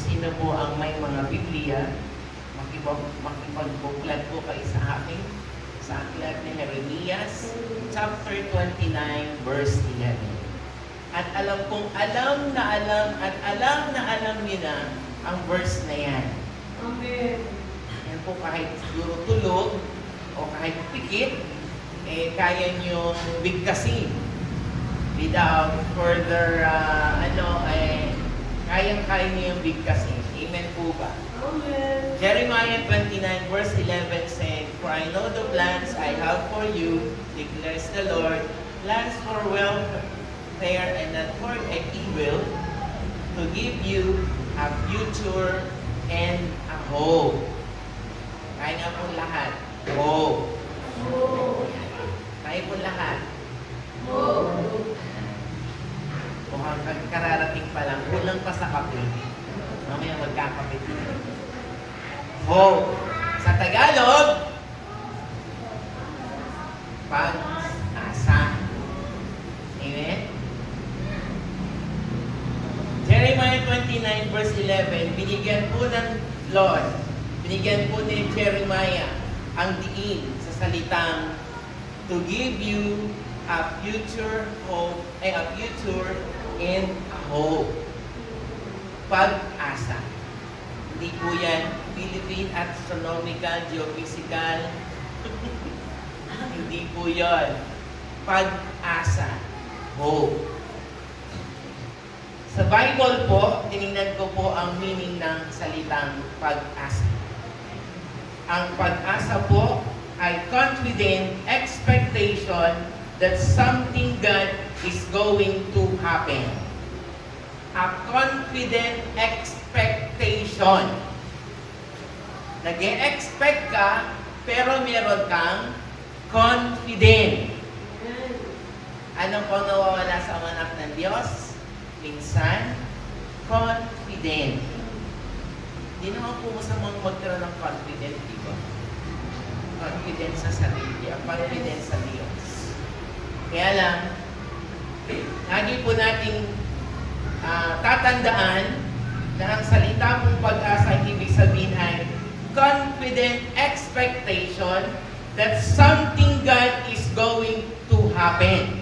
sino po ang may mga Biblia, makipag-buklat po kayo sa akin, sa aklat ni Jeremias, chapter 29, verse 11. At alam kong alam na alam niyo na ang verse na yan. Amen. Yan po kahit siguro tulog o kahit pikit, kaya niyong bigkasin without further, kayang-kaya niyo yung bigkasin. Amen po ba? Amen. Jeremiah 29 verse 11 said, "For I know the plans I have for you, declares the Lord, plans for welfare and not for evil, to give you a future and a hope." Kaya nga po lahat. Hope. Kaya po lahat. Mukhang kararating pa lang. Kulang pa sa kape. Mamaya magkakapit. Hope. Sa Tagalog, pag-asa. Amen? Jeremiah 29 verse 11, binigyan po ng Lord, binigyan po ni Jeremiah ang diin sa salitang to give you a future hope, a future and a hope. Pag-asa. Hindi po yan Philippine Astronomical, Geophysical. Hindi po yan. Pag-asa. Hope. Sa Bible po, tinignan ko po ang meaning ng salitang pag-asa. Ang pag-asa po ay confident expectation that something good is going to happen. A confident expectation. Nag-e-expect ka, pero meron kang confident. Ano po nawawala sa mga anak ng Diyos? Minsan, confident. Hindi naman po masamang magkaroon ng confident, di ba? Confident sa sarili, ang confident sa Diyos. Kaya lang, lagi po nating tatandaan na ang salita mong pag-asa, ibig sabihin ay confident expectation that something good is going to happen.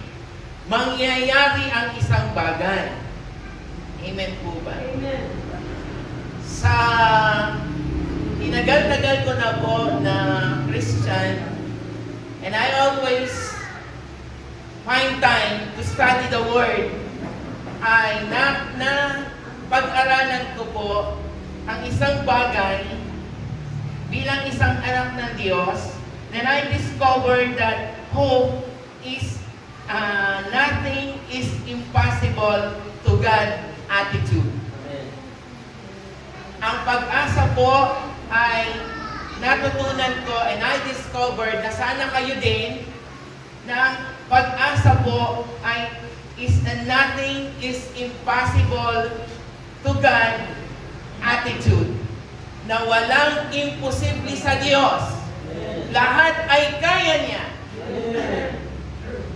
Mangyayari ang isang bagay. Amen po ba? Amen. Sa tinagal-tagal ko na po na Christian, and I always find time to study the Word, ay na pag-aralan ko po ang isang bagay bilang isang anak ng Diyos, then I discovered that hope is nothing is impossible to God attitude. Ang pag-asa po ay natutunan ko and I discovered na sana kayo din na ang pag-asa po ay nothing is impossible to God attitude. Na walang imposible sa Diyos. Lahat ay kaya niya.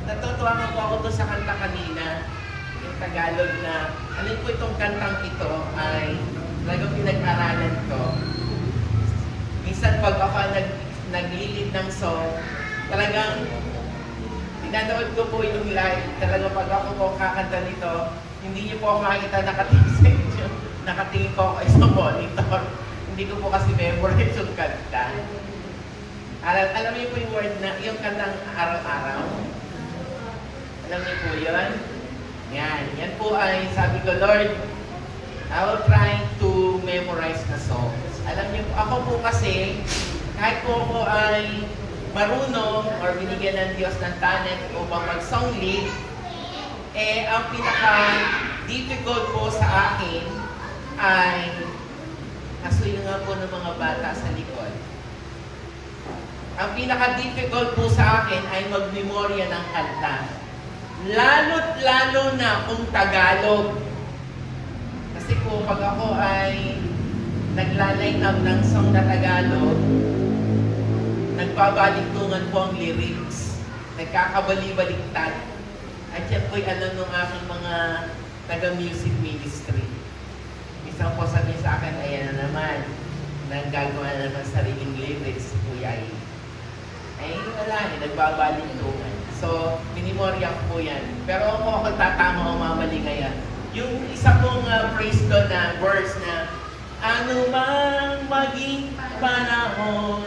Natutuwa nga po ako doon sa kanta kanina, yung Tagalog na, alin po itong kantang ito ay talagang pinag-aralan ko. Minsan pag ako naglilid ng song, talagang pinanood ko po yung live. Talagang pag ako po kakanta nito, hindi niyo po ako makikita nakatingin ko ako sa monitor. Hindi ko po kasi memorize yung kanta. Alam niyo po yung word na, yung kantang araw-araw? Alam niyo po yun? Yan po ay sabi ko, Lord, I will try to memorize the songs. Alam niyo po, ako po kasi, kahit po ako ay marunong or binigyan ng Diyos ng talent upang mag-song lead, ang pinaka-difficult po sa akin ay asuyo nga po ng mga bata sa likod. Ang pinaka-difficult po sa akin ay magmemorya ng kanta. Lalo't lalo na kung Tagalog. Kasi po pag ako ay nagla-line up ng song na Tagalog, nagbabaliktungan po ang lyrics. Nagkakabali-baliktad. At yan po'y alam ng aking mga taga-music ministry. isang po sabi sa akin, ayan na naman, gagawa na naman sariling lyrics, Kuya A. Ay, wala nagbabalintungan. So, minimorya ko po yan. Pero kung ako tatama o mamali ngayon, yung isa pong praise ko na verse na, ano mang maging panahon,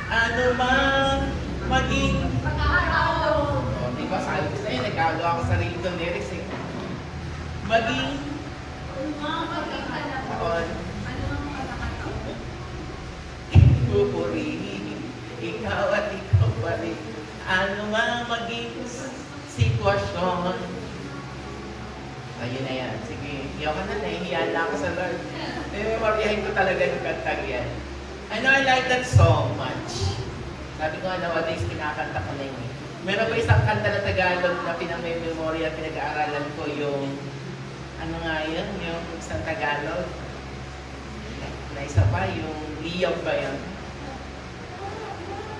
ano mang maging panahon. O, di ba, sabi ko sa'yo, nagkagawa ko sarili kong lyrics eh. Maging panahon, pupurihin, ikaw at ikaw pa rin. Ano man maging sitwasyon. Ayun na yan. Sige, iyaw ka na, nahihiyan na ako sa Lord. Memoryahin ko talaga yung kantang yan. I know I like that so much. Sabi ko nga, nowadays, kinakanta ko na yun. Meron pa isang kanta na Tagalog na pinamemorya at pinag-aaralan ko yung, ano nga yun, yung isang Tagalog. Na isa pa, yung Liyab ba yun?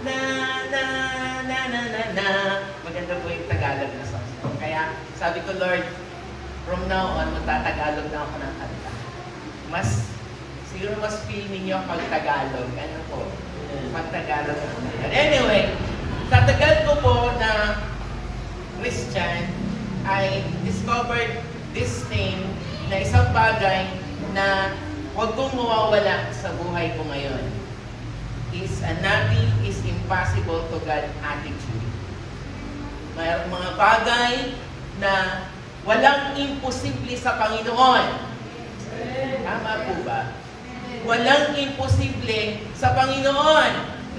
Na. Maganda po yung Tagalog na song. Kaya sabi ko, Lord, from now on, magtatagalog na ako ng kanta. Siguro mas feel ninyo pag Tagalog. Ano po? Pag Tagalog. Anyway, sa tagal ko po na Christian, I discovered this thing na isang bagay na huwag kong mawawala sa buhay ko ngayon. Is a nothing is impossible to God attitude. Mayroong mga bagay na walang imposible sa Panginoon. Tama po ba? Walang imposible sa Panginoon.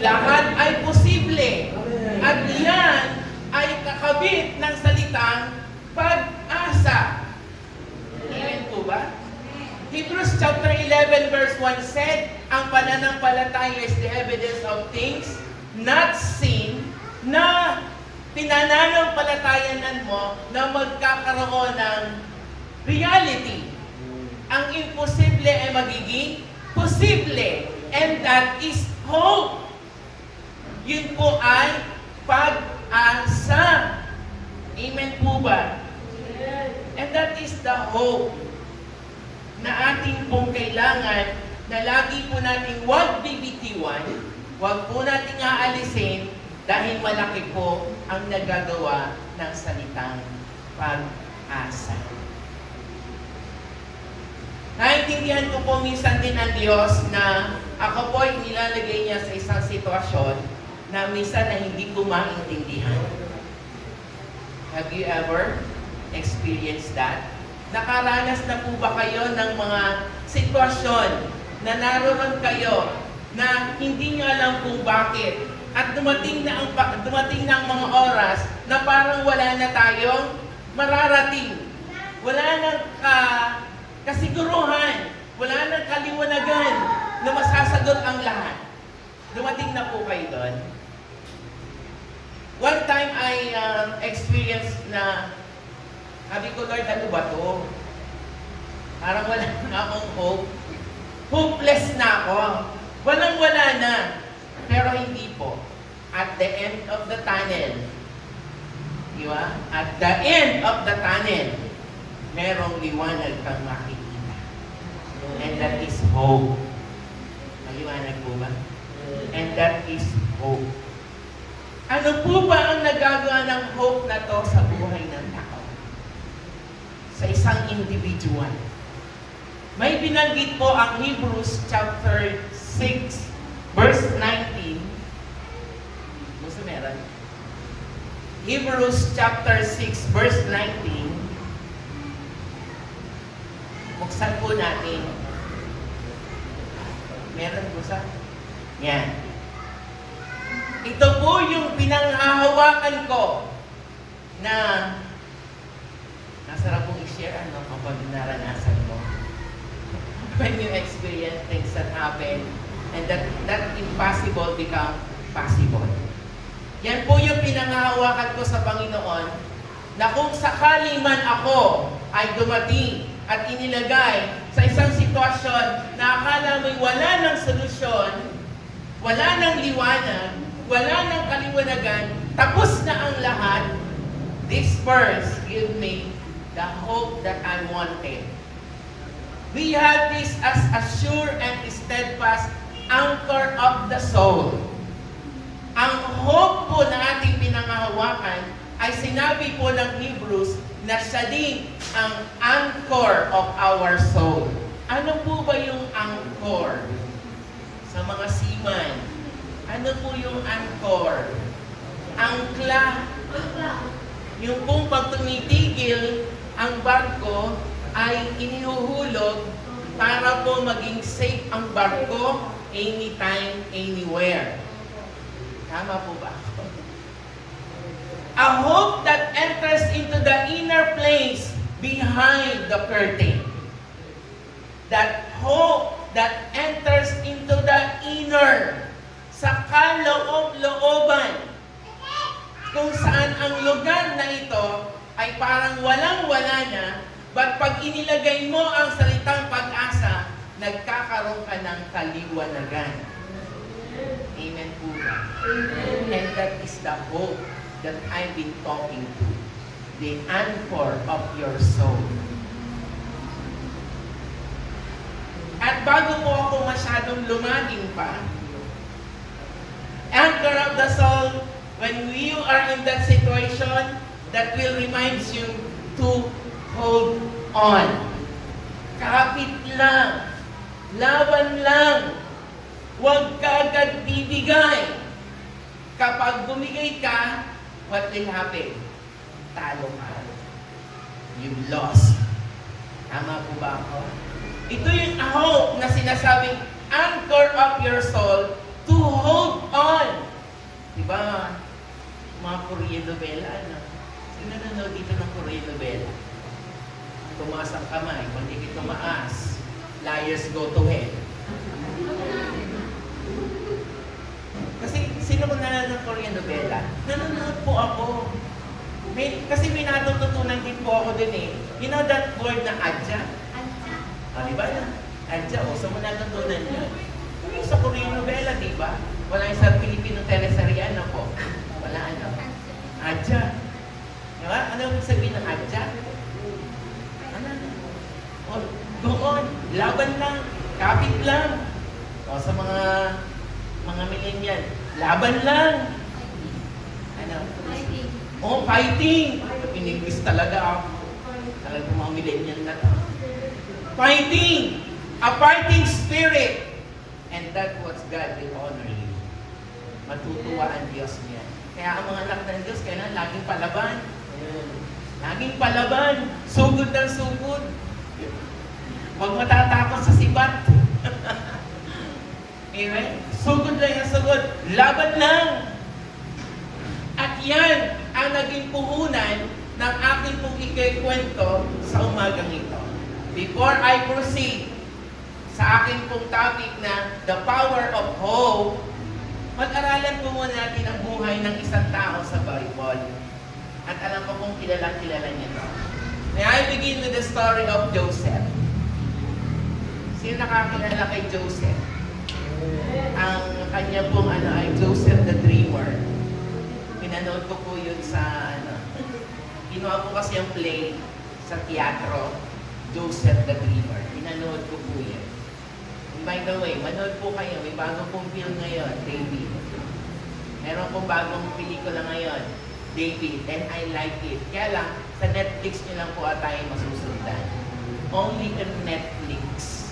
Lahat ay posible. At yan ay kakabit ng salitang pag-asa. Amen po ba? Hebrews chapter 11 verse 1 said, ang pananampalataya is the evidence of things not seen, na pinananampalatayanan mo na magkakaroon ng reality. Ang imposible ay magiging posible. And that is hope. Yun po ay pag-asa. Amen po ba? And that is the hope na ating pong kailangan, na lagi po nating huwag bibitiwan, huwag po nating aalisin, dahil malaki po ang nagagawa ng salitang pag-asa. Naintindihan ko po minsan din ng Diyos na ako po ay nilalagay niya sa isang sitwasyon na minsan na hindi ko maintindihan. Have you ever experienced that? Nakaranas na po ba kayo ng mga sitwasyon na naroon kayo na hindi nyo alam kung bakit at dumating na ang mga oras na parang wala na tayong mararating. Wala nang kasiguruhan, wala nang kaliwanagan na masasagot ang lahat. Dumating na po kayo doon. One time I experienced na sabi ko, Lord, ano ba to? Parang wala na akong hope. Hopeless na ako. Walang-wala na. Pero hindi po. At the end of the tunnel, di ba? At the end of the tunnel, merong liwanag kang makikita. And that is hope. Maliwanag po ba? And that is hope. Ano po ba ang nagagawa ng hope na to sa buhay ng tao? Sa isang individual. May binanggit po ang Hebrews chapter 6 verse 19. Gusto meron? Hebrews chapter 6 verse 19. Buksan po natin. Meron busa? Yan. Ito po yung pinanghahawakan ko na nasarap pong i-share kapag naranasan mo. When you experience things that happen and that impossible become possible. Yan po yung pinangahawakan ko sa Panginoon na kung sakali man ako ay dumating at inilagay sa isang sitwasyon na akala mo'y wala ng solusyon, wala ng liwanag, wala ng kaliwanagan, tapos na ang lahat, this verse give me the hope that I wanted. We have this as a sure and steadfast anchor of the soul. Ang hope po na ating pinangahawakan ay sinabi po ng Hebrews na siya din ang anchor of our soul. Ano po ba yung anchor? Sa mga seaman, ano po yung anchor? Angkla. Yung pong pag tumitigil ang barko ay inihuhulog para po maging safe ang barko anytime, anywhere. Tama po ba? A hope that enters into the inner place behind the curtain. That hope that enters into the inner, sa kaloob-looban, kung saan ang lugar na ito ay parang walang-wala na, but pag inilagay mo ang salitang pag-asa, nagkakaroon ka ng kaliwanagan. Amen po ba? And that is the hope that I've been talking to. The anchor of your soul. At bago po ako masyadong lumalim pa, anchor of the soul, when you are in that situation, that will remind you to hold on. Kapit lang. Laban lang. Huwag ka agad bibigay. Kapag bumigay ka, what will happen? Talo ka. You've lost. Tama po ba ako? Ito yung hope na sinasabing anchor of your soul to hold on. Diba? Mga Korean novela, ano? Sino nanonood dito ng Korean novela? Tumaas ang kamay. Kung hindi tumaas, liars go to hell. Kasi sino kung nanonood ng Korean novela? Nanonood po ako. Kasi may natututunan din po ako dun eh. You know that word na adja? O, diba na? Adja, o. So, natutunan yun. Yung sa Korean novela, diba? Wala yung sa Filipino teleserye, ano po? Wala ano? Adja. Diba? Ano yung sabihin ng adja? Ano? O, go on. Laban lang. Kapit lang. O, sa mga millennial, laban lang. Ano? Fighting. Oh, fighting! Pinigwis talaga ako. Talagang mga millennial na to. Fighting! A fighting spirit! And that what God will honor you. Matutuwa ang Diyos niya. Kaya ang mga anak ng Diyos, kailangan laging palaban. Laging palaban. Sugod ng sugod. Huwag matatakot sa sibat. Amen? Sugod lang yung sugod. Laban lang! At yan ang naging puhunan ng aking pong ikikwento sa umagang ito. Before I proceed sa aking pong topic na the power of hope, mag-aralan po muna natin ang buhay ng isang tao sa Bible. At alam ko kung kilala niya ito. May I begin with the story of Joseph. Sino nakakilala kay Joseph? Ang kanya pong ay Joseph the Dreamer. Pinanood ko po yun sa ginawa po kasi ang play sa teatro, Joseph the Dreamer. Pinanood ko po yun. And by the way, manood po kayo. May bagong pong film ngayon, David. Meron pong bagong pelikula ngayon, David. And I like it. Kaya lang, sa Netflix nyo lang po tayo masusundan. Only on Netflix.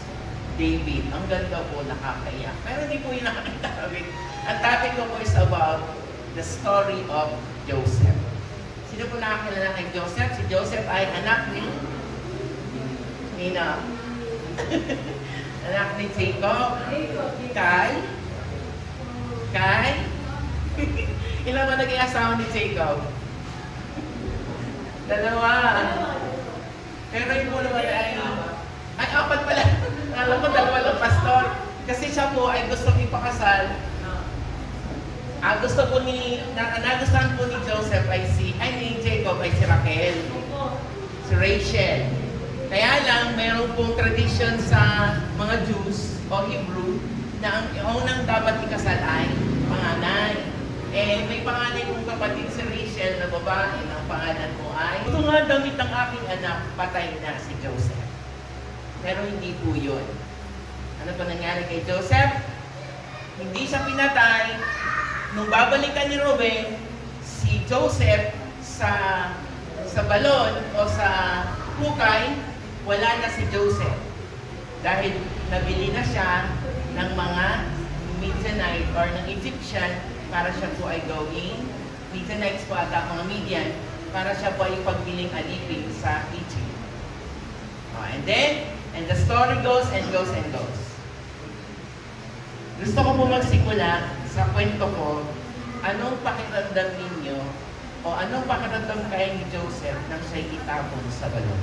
David. Ang ganda po, nakakaya. Pero hindi po yun ang topic. Ang topic ko po is about the story of Joseph. Sino po nakakilala kay Joseph? Si Joseph ay anak ni Nina. Anak ni Jacob. Kay? Ilan ba naging asawa ni Jacob? Dalawa. Pero yun po naman ay apat pala. Alam ko, dalawa lang pastor. Kasi siya po ay gustong ipakasal. Nagustuhan po ni Joseph ni Jacob ay si Raquel. Si Rachel. Kaya lang, mayroon pong tradition sa mga Jews o Hebrew na ang unang dapat ikasal ay panganay. Eh, may panganay kong kapatid si Rachel na babae. Ang pangalan mo ay, ito nga damit ng aking anak, patay na si Joseph. Pero hindi po yun. Ano pa nangyari kay Joseph? Hindi siya pinatay. Nung babalikan ni Ruben, si Joseph sa balon o sa hukay, wala na si Joseph. Dahil nabili na siya ng mga Midianite or ng Egyptian para siya po ay gawing Midianites po ata mga Midian para siya po ay pagbiling alipin sa Egypt. And the story goes and goes and goes. Gusto ko po magsimula sa kwento ko, anong pakiramdam ninyo o anong pakiramdam kaya ni Joseph nang siya'y itapon sa balon?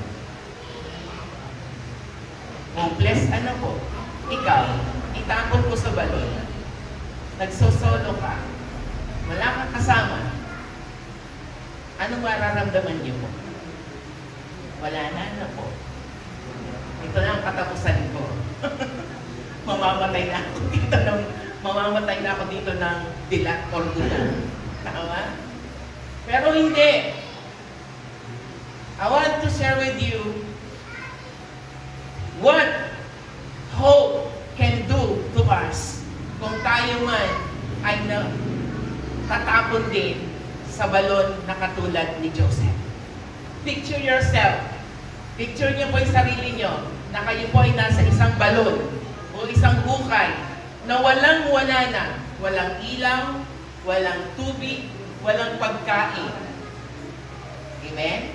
Hopeless ano po? Ikaw, itapon ko sa balon. Nagsosolo ka. Wala kang kasama. Anong mararamdaman niyo po? Wala na po. Ito na ang katapusan ko. Mamamatay na ako dito ng dilat or gulo. Tama? Pero hindi. I want to share with you what hope can do to us kung tayo man ay tatapon din sa balon na katulad ni Joseph. Picture yourself. Picture niyo po yung sarili niyo na kayo po ay nasa isang balon o isang hukay na walang-wala na. Walang ilaw, walang tubig, walang pagkain. Amen?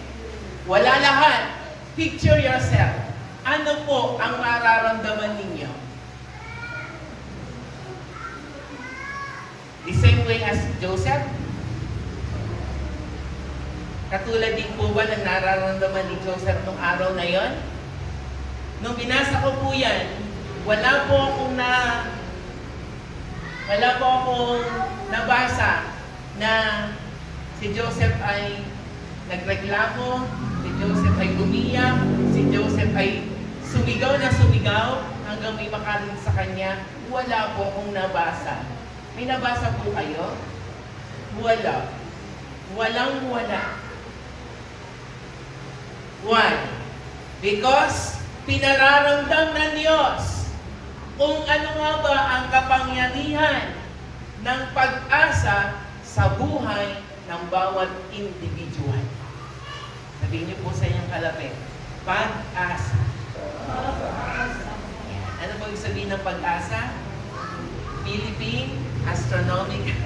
Wala lahat. Picture yourself. Ano po ang mararamdaman ninyo? The same way as Joseph? Katulad din po ba ng nararamdaman ni Joseph nung araw na yon? Nung binasa ko po yan, wala po akong nabasa na si Joseph ay nagreklamo, si Joseph ay umiyak, si Joseph ay sumigaw na sumigaw hanggang may makarinig sa kanya. Wala po akong nabasa. May nabasa po kayo? Wala. Walang-wala. Why? Because pinararamdam ng Diyos kung ano nga ba ang kapangyarihan ng pag-asa sa buhay ng bawat individual. Sabihin niyo po sa inyong kalapit, pag-asa. Ano ba ibig sabihin ng pag-asa? Philippine Astronomical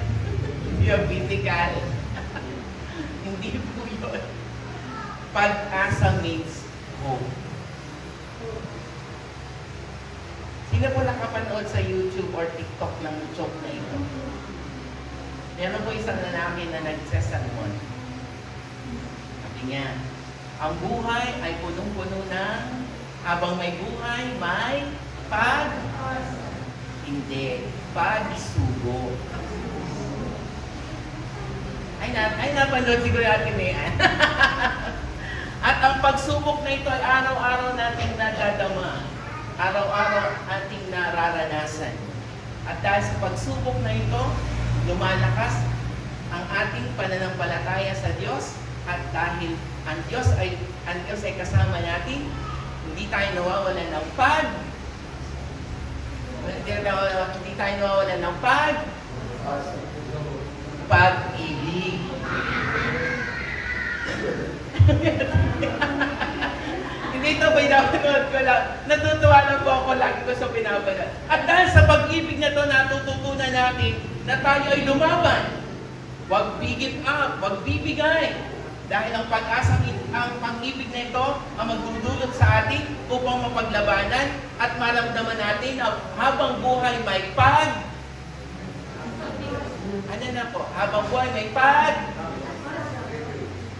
Geophysical. Hindi po yun. Pag-asa means hope. Sino po nakapanood sa YouTube or TikTok ng joke na ito? Meron po isang lalaki na nagsasalmon. Sabi niya, ang buhay ay punong-puno ng habang may buhay, may hindi, pagsubo. Ay napanood siguro natin yan. At ang pagsubok na ito ay araw-araw nating nadadama. Araw-araw ating nararanasan. At dahil sa pagsubok na ito, lumalakas ang ating pananampalataya sa Diyos. At dahil ang Diyos ay kasama natin, hindi tayo nawawalan ng pag-ibig. Hindi ito pinapanood ko lang. Natutuwa lang po ako lagi ko sa pinapanood. At dahil sa pag-ibig na ito, natututunan natin na tayo ay lumaban. Huwag bigit up, huwag bibigay. Dahil ang pag-asa, ang pag-ibig na ito ang magdudulot sa atin upang mapaglabanan at maramdaman natin na habang buhay may habang buhay may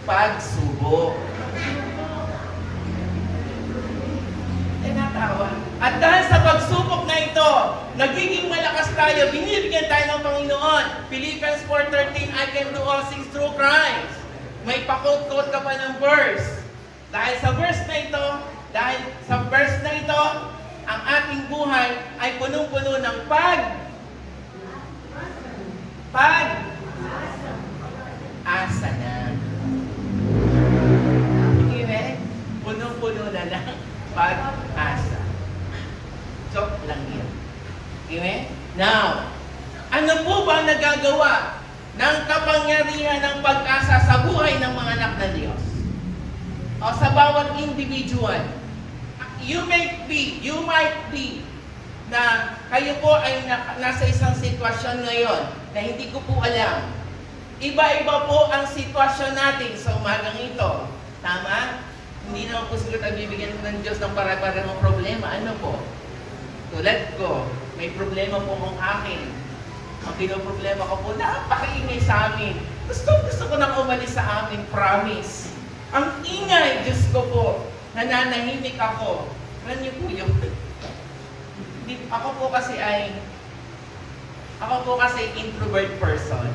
pagsubok. Tinatawa. At dahil sa pagsubok na ito, nagiging malakas tayo, binibigyan tayo ng Panginoon. Philippians 4:13, I can do all things through Christ. May pakot-kot ka pa ng verse. Dahil sa verse na ito, ang ating buhay ay punong-puno ng asa na. Amen? Punong-puno na lang. pag-asa. Joke lang yun. Okay? Now, ano po ba nagagawa ng kapangyarihan ng pag-asa sa buhay ng mga anak ng Diyos? O sa bawat individual? You might be na kayo po ay nasa isang sitwasyon ngayon na hindi ko po alam. Iba-iba po ang sitwasyon natin sa umagang ito. Tama? Hindi naman po siguro tayo bibigyan ng Diyos ng para-parang problema. Ano po? Tulad ko, may problema po kong akin. Ang pinoproblema ko po, napakaingay sa amin. Gusto ko nang umalis sa amin, promise. Ang ingay, Diyos ko po, nananahimik ako. Alam niyo po yun? Ako po kasi introvert person.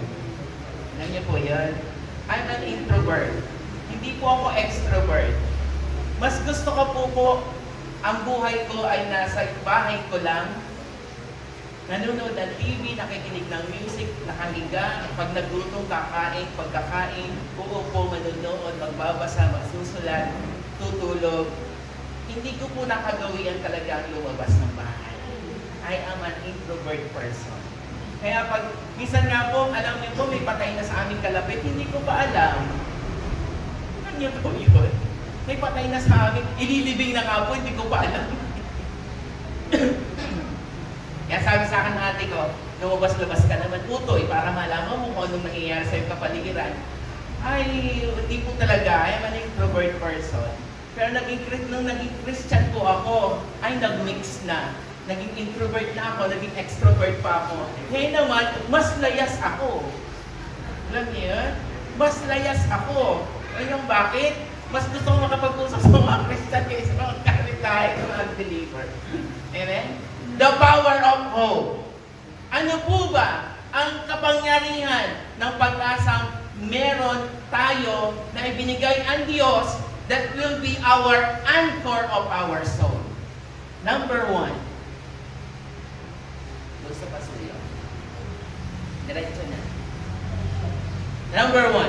Alam niyo po yun? I'm an introvert. Hindi po ako extrovert. Mas gusto ko po, ang buhay ko ay nasa bahay ko lang. Nanonood ng TV, nakikinig ng music, nakahiga, pag naglutong pagkakain, uupo, manonood, magbabasa, magsusulat, tutulog. Hindi ko po nakagawian talaga ang lumabas ng bahay. I am an introvert person. Kaya pag, minsan nga po, alam niyo po, may patay na sa aming kalapit, hindi ko pa alam. Ano niyo po yun? May patay na sa amin, ililibing na nga po, hindi ko pa alam. Kaya sabi sa akin ng ate ko, lumabas-labas ka naman, utoy, para malaman mo kung anong nangyayari sa iyong kapaligiran. Ay, hindi po talaga, I am an introvert person. Pero nung naging Christian po ako, ay nag-mix na. Naging introvert na ako, naging extrovert pa ako. Ngayon naman, mas layas ako. Alam niyo yun? Mas layas ako. Ayun bakit? Mas gusto ko makapag-usap sa mga Christian kaysa mga kahit sa mga believer. Amen? The power of hope. Ano po ba ang kapangyarihan ng pag-asang meron tayo na ibinigay ang Diyos that will be our anchor of our soul? Number 1. Gusto pa suyo. Diretso na. Number 1.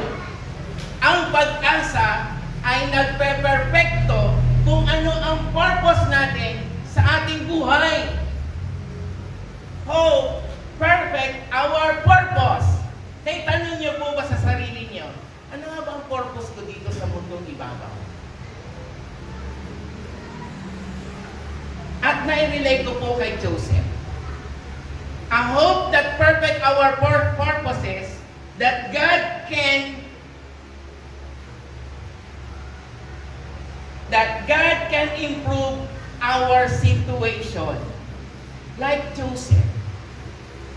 Ang pag-asa ay nagpe-perfecto kung ano ang purpose natin sa ating buhay. Hope, perfect our purpose. Kaya tanong niyo po ba sa sarili niyo, ano nga ba ang purpose ko dito sa mundong ibabaw? At nai-relate ko po kay Joseph. I hope that perfect our purposes, that God can improve our situation. Like Joseph.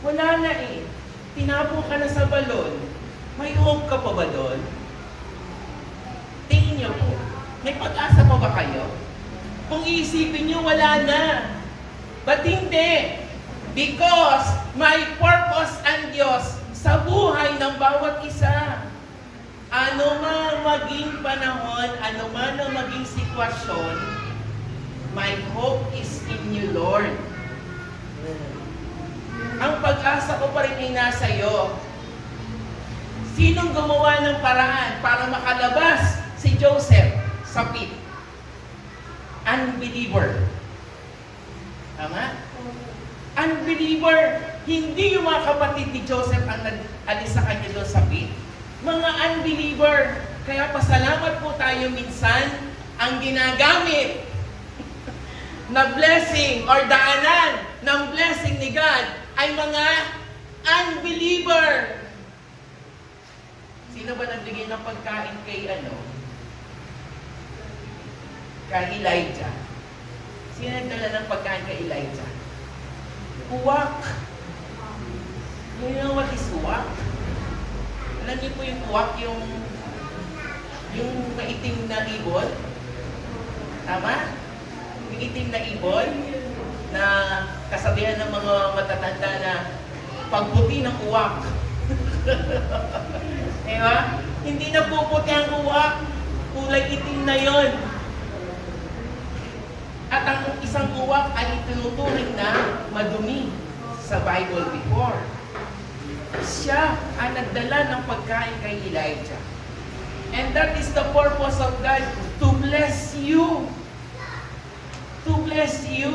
Wala na eh. Tinapo ka na sa balon. May hope ka pa ba doon? Tingin niyo po. May pag-asa pa ba kayo? Kung iisipin niyo, wala na. But hindi. Because may purpose ang Diyos sa buhay ng bawat isa. Ano man maging panahon, ano man ang maging sitwasyon, my hope is in you, Lord. Ang pag-asa ko pa rin ay nasa iyo. Sinong gumawa ng paraan para makalabas si Joseph sa pit? Unbeliever. Tama? Unbeliever. Hindi yung mga kapatid ni Joseph ang nag-alis sa kanya doon sa pit. Mga unbeliever. Kaya pasalamat po tayo minsan ang ginagamit na blessing or daanan ng blessing ni God ay mga unbeliever. Sino ba nagbigay ng pagkain kay kay Elijah? Sino nagdala ng pagkain kay Elijah? Uwak. You know what is uwak? Alam niyo po yung uwak, yung maitim na ibon? Tama? Yung itim na ibon na kasabihan ng mga matatanda na pagputi ng uwak. Diba? Hindi na puputi ang uwak. Kulay itim na yon. At ang isang uwak ay itinuturing na madumi sa Bible before. Siya ang nagdala ng pagkain kay Elijah. And that is the purpose of God, to bless you. bless you.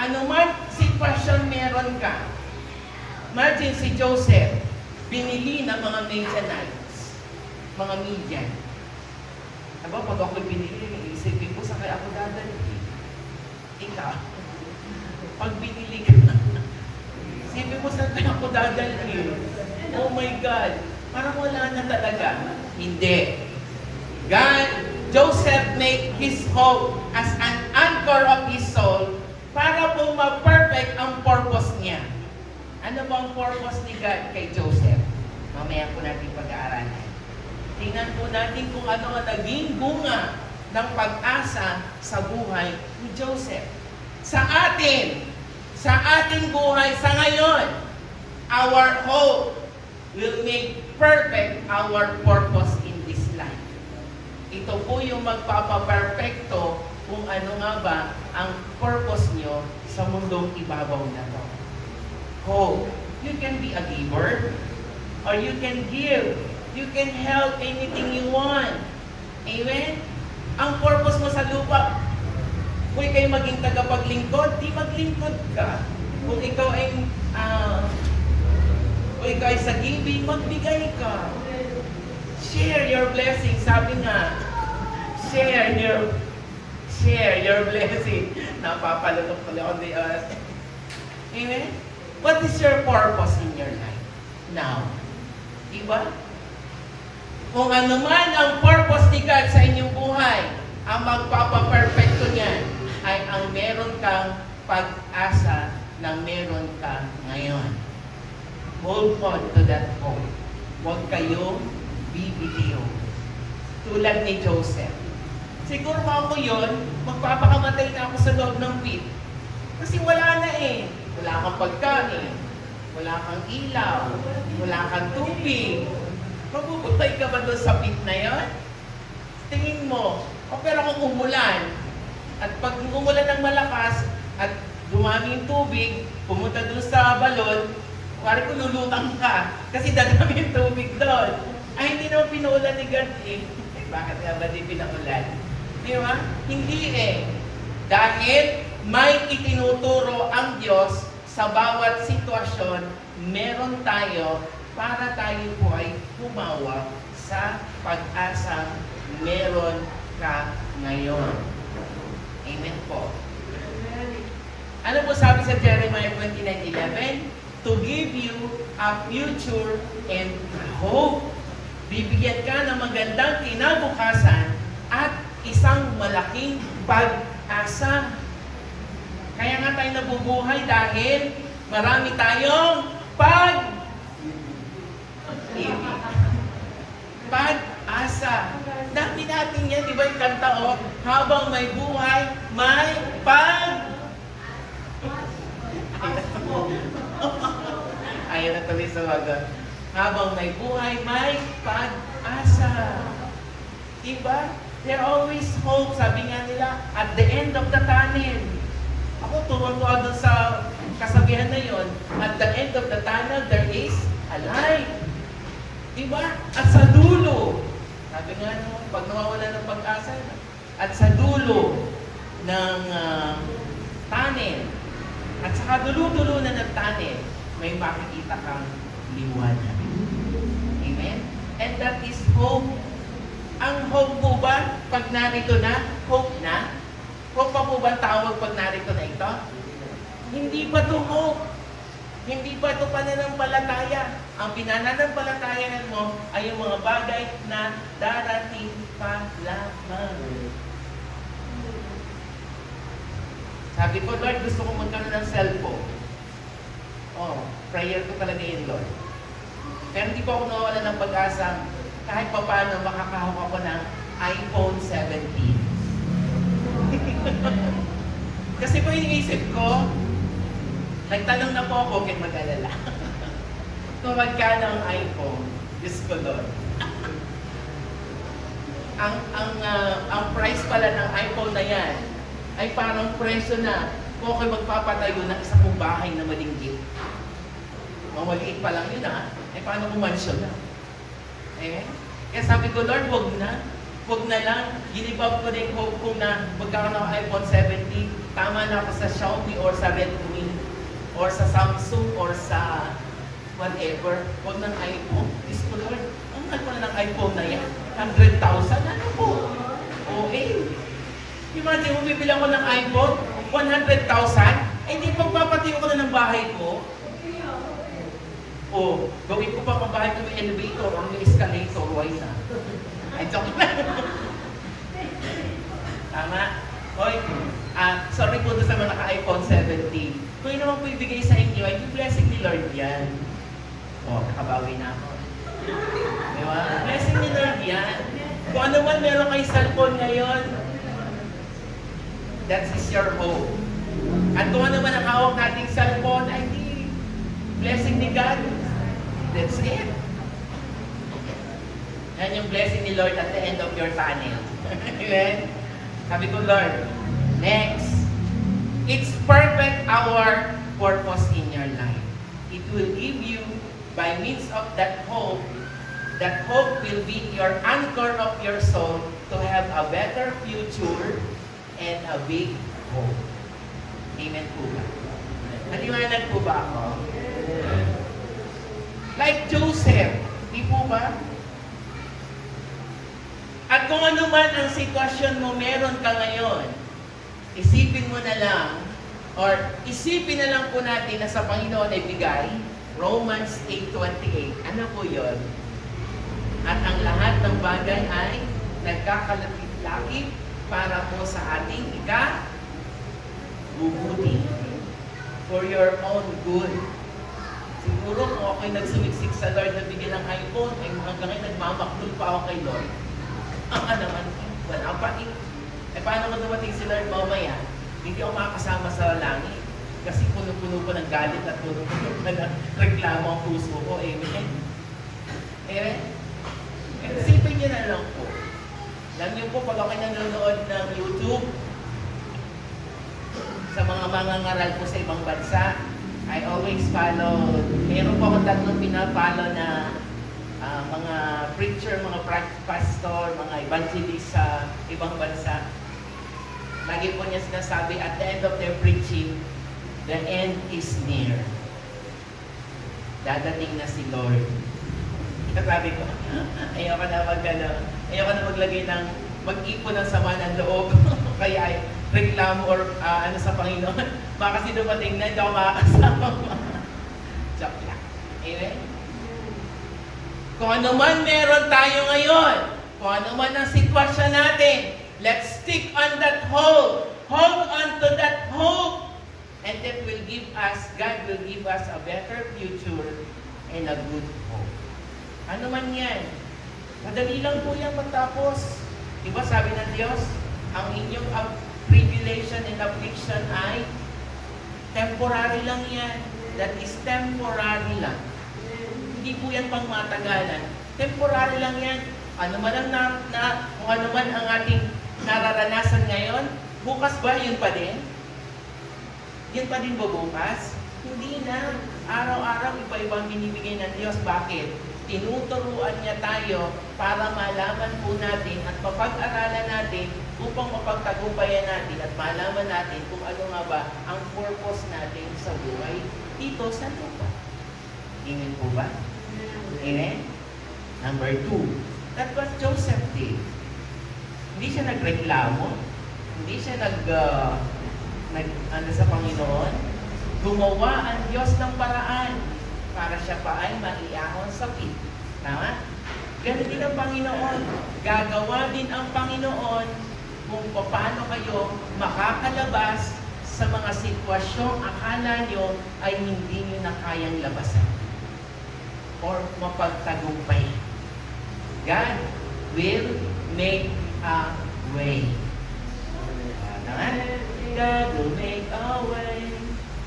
Ano man sitwasyon meron ka. Imagine si Joseph, binili ng mga Midianites, mga Midian. Aba, pag ako binili, isipin ko sa kaya ako dadalhin. Ikaw, pag binili ka, isipin mo sa kaya ako dadalhin. Oh my God, parang wala na talaga. Hindi. God, Joseph made his hope as an anchor of his soul para po ma-perfect ang purpose niya. Ano bang purpose ni God kay Joseph? Mamaya po natin pag-aaralan. Tingnan po natin kung ano ang naging bunga ng pag-asa sa buhay ni Joseph. Sa ating buhay sa ngayon, our hope will make perfect our purpose in this life. Ito po yung magpapaperfecto kung ano nga ba ang purpose nyo sa mundong ibabaw na to. Hope. You can be a giver or you can give. You can help anything you want. Amen? Ang purpose mo sa lupa, kung ikaw maging tagapaglingkod, di maglingkod ka. Kung ikaw ay sa giving, magbigay ka. Share your blessing. Sabi nga, share your blessing. Napapalutok pala on the earth. Amen? What is your purpose in your life now? Diba? Kung ano man ang purpose ni God sa inyong buhay, ang magpapaperfecto niyan ay ang meron kang pag-asa na meron ka ngayon. Hold on to that hope. Huwag kayong bibitiw. Tulad ni Joseph. Siguro ako yun, magpapakamatay na ako sa loob ng pit. Kasi wala na eh. Wala kang pagkain. Wala kang ilaw. Wala kang tubig. Mabubutay ka ba doon sa pit na yun? Tingin mo, pero kung umulan, at pag umulan ng malakas, at dumami yung tubig, pumunta doon sa balon, pare ko lulutang ka, kasi dadami yung tubig doon. Ay, hindi naman pinaulan ni God eh. Bakit nga ba di pinaulan? Di ba? Hindi eh. Dahil may itinuturo ang Diyos sa bawat sitwasyon, meron tayo para tayo po ay humawa sa pag-asang meron ka ngayon. Amen po. Ano po sabi sa Jeremiah 29:11? To give you a future and hope. Bibigyan ka ng magandang kinabukasan at isang malaking pag-asa. Kaya nga tayo nabubuhay dahil marami tayong pag-asa. Dami natin yan, di ba yung kanta o? Habang may buhay, may Ayaw na tuloy sa waga. Habang may buhay, may pag-asa. Diba? There always hope. Sabi nga nila, at the end of the tunnel. Ako tuwang-tuwa doon sa kasabihan na yon. At the end of the tunnel, there is a light. Diba? At sa dulo, sabi nga no, pag nawawala ng pag-asa, at sa dulo ng tunnel, at saka dulo-dulo na ng tunnel, may makikita kang liwanag. Amen? And that is hope. Ang hope po ba, pag narito na, hope na? Hope pa po ba tawag pag narito na ito? Hindi pa to hope. Hindi pa ito pananampalataya. Ang pinananampalatayan mo ay yung mga bagay na darating pa lamang. Sabi ko, Lord, gusto ko magkaroon ng cellphone. Oh, prayer ko talaga yun, Lord. Pero hindi ko ako nawala ng pag-asa kahit pa paano makakahawak ako ng iPhone 17. Kasi po iniisip ko, nagtanong na po ako, kaya mag-alala. Kung magkano ang iPhone, Diyos ko, Lord. Ang price pala ng iPhone na yan ay parang presyo na kung ako'y magpapatayo ng isang kong bahay na malinggit. Maliit pa lang yun ay paano kung mansyon na? Amen? Kaya sabi ko, Lord, wag na lang. Ginibab ko na yung hope ko na magkakaroon ng iPhone 17. Tama na na ako sa Xiaomi or sa Redmi or sa Samsung or sa whatever. Huwag ng iPhone. Diyos ko Lord, ang mahal ko na ng iPhone na yan. 100,000? Ano po? Okay. Imagine mo, bibilang ko ng iPhone, 100,000? Eh, di pagpapatiyo ko na ng bahay ko. O, gawin ko pa pabahay ko may elevator or may escalator, why na? Ay, joke lang. Tama? Hoy, sorry po doon sa mga ka-iPhone 17. Kung yun naman po ibigay sa inyo, ay yung blessing ni Lord yan. O, nakabawi na ako. Diba? Blessing ni Lord yan. Kung ano man meron kay cellphone ngayon, that is your hope. At kung ano man ang hawak nating cellphone, ay di blessing ni God. That's it. Yan yung blessing ni Lord at the end of your tunnel. Amen? Sabi ko, Lord, next, it's perfect our purpose in your life. It will give you, by means of that hope will be your anchor of your soul to have a better future and a big hope. Amen po ba? Naliwanag po ba ako? Like Joseph, di po ba? At kung ano man ang sitwasyon mo meron ka ngayon, isipin mo na lang, or isipin na lang po natin na sa Panginoon ay bigay, Romans 8:28. Ano po yun? At ang lahat ng bagay ay nagkakalapit-lapit para po sa ating ikabubuti. For your own good. Siguro kung ako'y nagsumiksik sa Lord na bigyan ng iPhone, ay hanggang ngayon nagmamaklul pa ako kay Lord. Naman, wala pa eh. Eh paano ko dumating si Lord mamaya? Hindi ako makakasama sa langit. Kasi puno-puno ko ng galit at puno-puno ko ng reklamo ang puso ko. Amen? Amen? Isipin niyo na lang po. Alam niyo po, pag ako'y nanonood ng YouTube, sa mga mangangaral po sa ibang bansa, I always follow, meron po akong tatlong pinapalo na mga preacher, mga pastor, mga evangelist sa ibang bansa. Lagi po niya sinasabi, at the end of their preaching, the end is near. Dadating na si Lord. Sabi ko, ayoko na maglagay ng, mag-ipon ng sama ng loob. Kaya ay reklamo or ano sa Panginoon. Baka kasi dumating na, hindi ako makakasama. Joke lang. Amen? Kung ano man meron tayo ngayon, kung ano man ang sitwasyon natin, let's stick on that hope. Hold on to that hope. And that will give us, God will give us a better future and a good hope. Ano man yan? Madali lang po yan matapos. Diba sabi ng Diyos, ang inyong tribulation and affliction ay temporary lang yan. That is temporary lang. Hindi po yan pang matagalan. Temporary lang yan. Ano man ang kung ano man ang ating nararanasan ngayon, bukas ba yun pa din? Yun pa din ba bukas? Hindi na. Araw-araw iba-ibang binibigay ng Diyos. Bakit? Tinuturuan niya tayo para malaman po natin at mapag-aralan natin upang mapagtagumpayan natin at malaman natin kung ano nga ba ang purpose natin sa buhay dito sa lupa. Amen po ba? Amen? Number 2, that's what Joseph did. Hindi siya nagreklamo, hindi siya ano sa Panginoon. Gumawa ang Diyos ng paraan para siya pa ay maiahon sa pit. Tama? Ganun din ang Panginoon. Gagawa din ang Panginoon kung paano kayo makakalabas sa mga sitwasyong akala nyo ay hindi nyo na kayang labasan or mapagtagumpay. God will make a way. Tama? God will make a way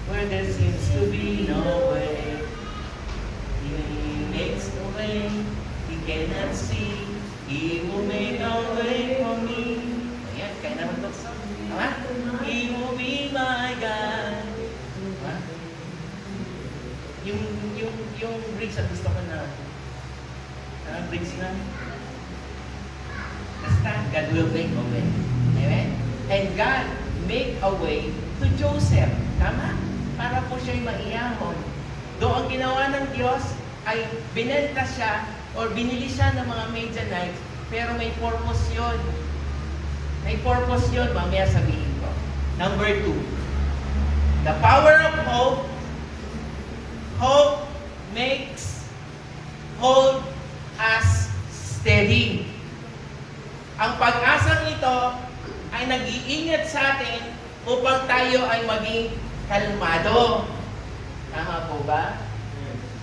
where there seems to be no way. He makes a way He cannot see. He will make a way for me. Ayan, kaya naman ito. Tama? He will be my God. Tama? Yung bridge at gusto ko na bridge na. Basta, God will make a way. Amen? And God make a way to Joseph. Tama? Para po siya'y maiyahon. Doon ang ginawa ng Diyos ay binenta siya or binili siya ng mga Midianites, pero may purpose yun. May purpose yun, mamaya sabihin ko. Number 2, the power of hope. Hope makes hold us steady. Ang pag-asang ito ay nag-iingat sa atin upang tayo ay maging kalmado. Tama po ba?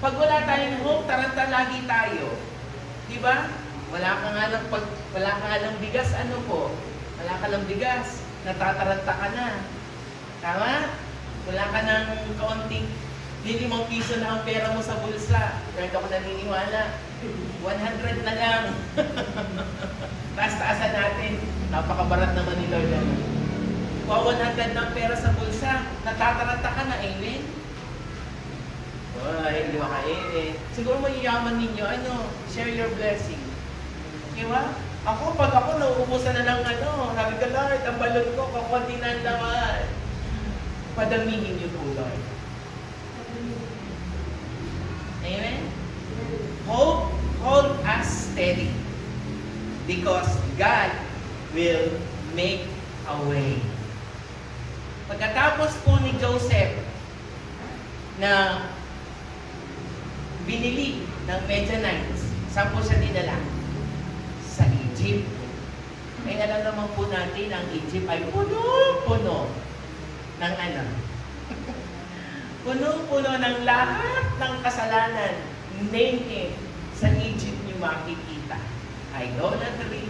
Pag wala tayong hope, taranta lagi tayo. Di ba? Wala ka nga ng bigas, ano po? Wala ka ng bigas, natataranta ka na. Tama? Wala ka ng kaunting 5 piso na ang pera mo sa bulsa. Pero ako naniniwala. 100 na lang. Taas-taasan natin. Napakabarat naman ni Lord. Kung 100 ng pera sa bulsa, natataranta ka na. Amen? Ay, hindi makainin. Siguro mayayaman ninyo, share your blessing. Diba? Pag ako, nauubusan na ng sabi ko, Lord, ang balon ko, kakunti na naman. Padamihin niyo po, Lord. Amen? Hope, hold us steady. Because God will make a way. Pagkatapos po ni Joseph na binili ng Midianites, saan po siya dinala? Sa Egypt. Ay alam naman po natin, ang Egypt ay puno-puno ng puno-puno ng lahat ng kasalanan. Name it, sa Egypt niyo makikita. Idolatry.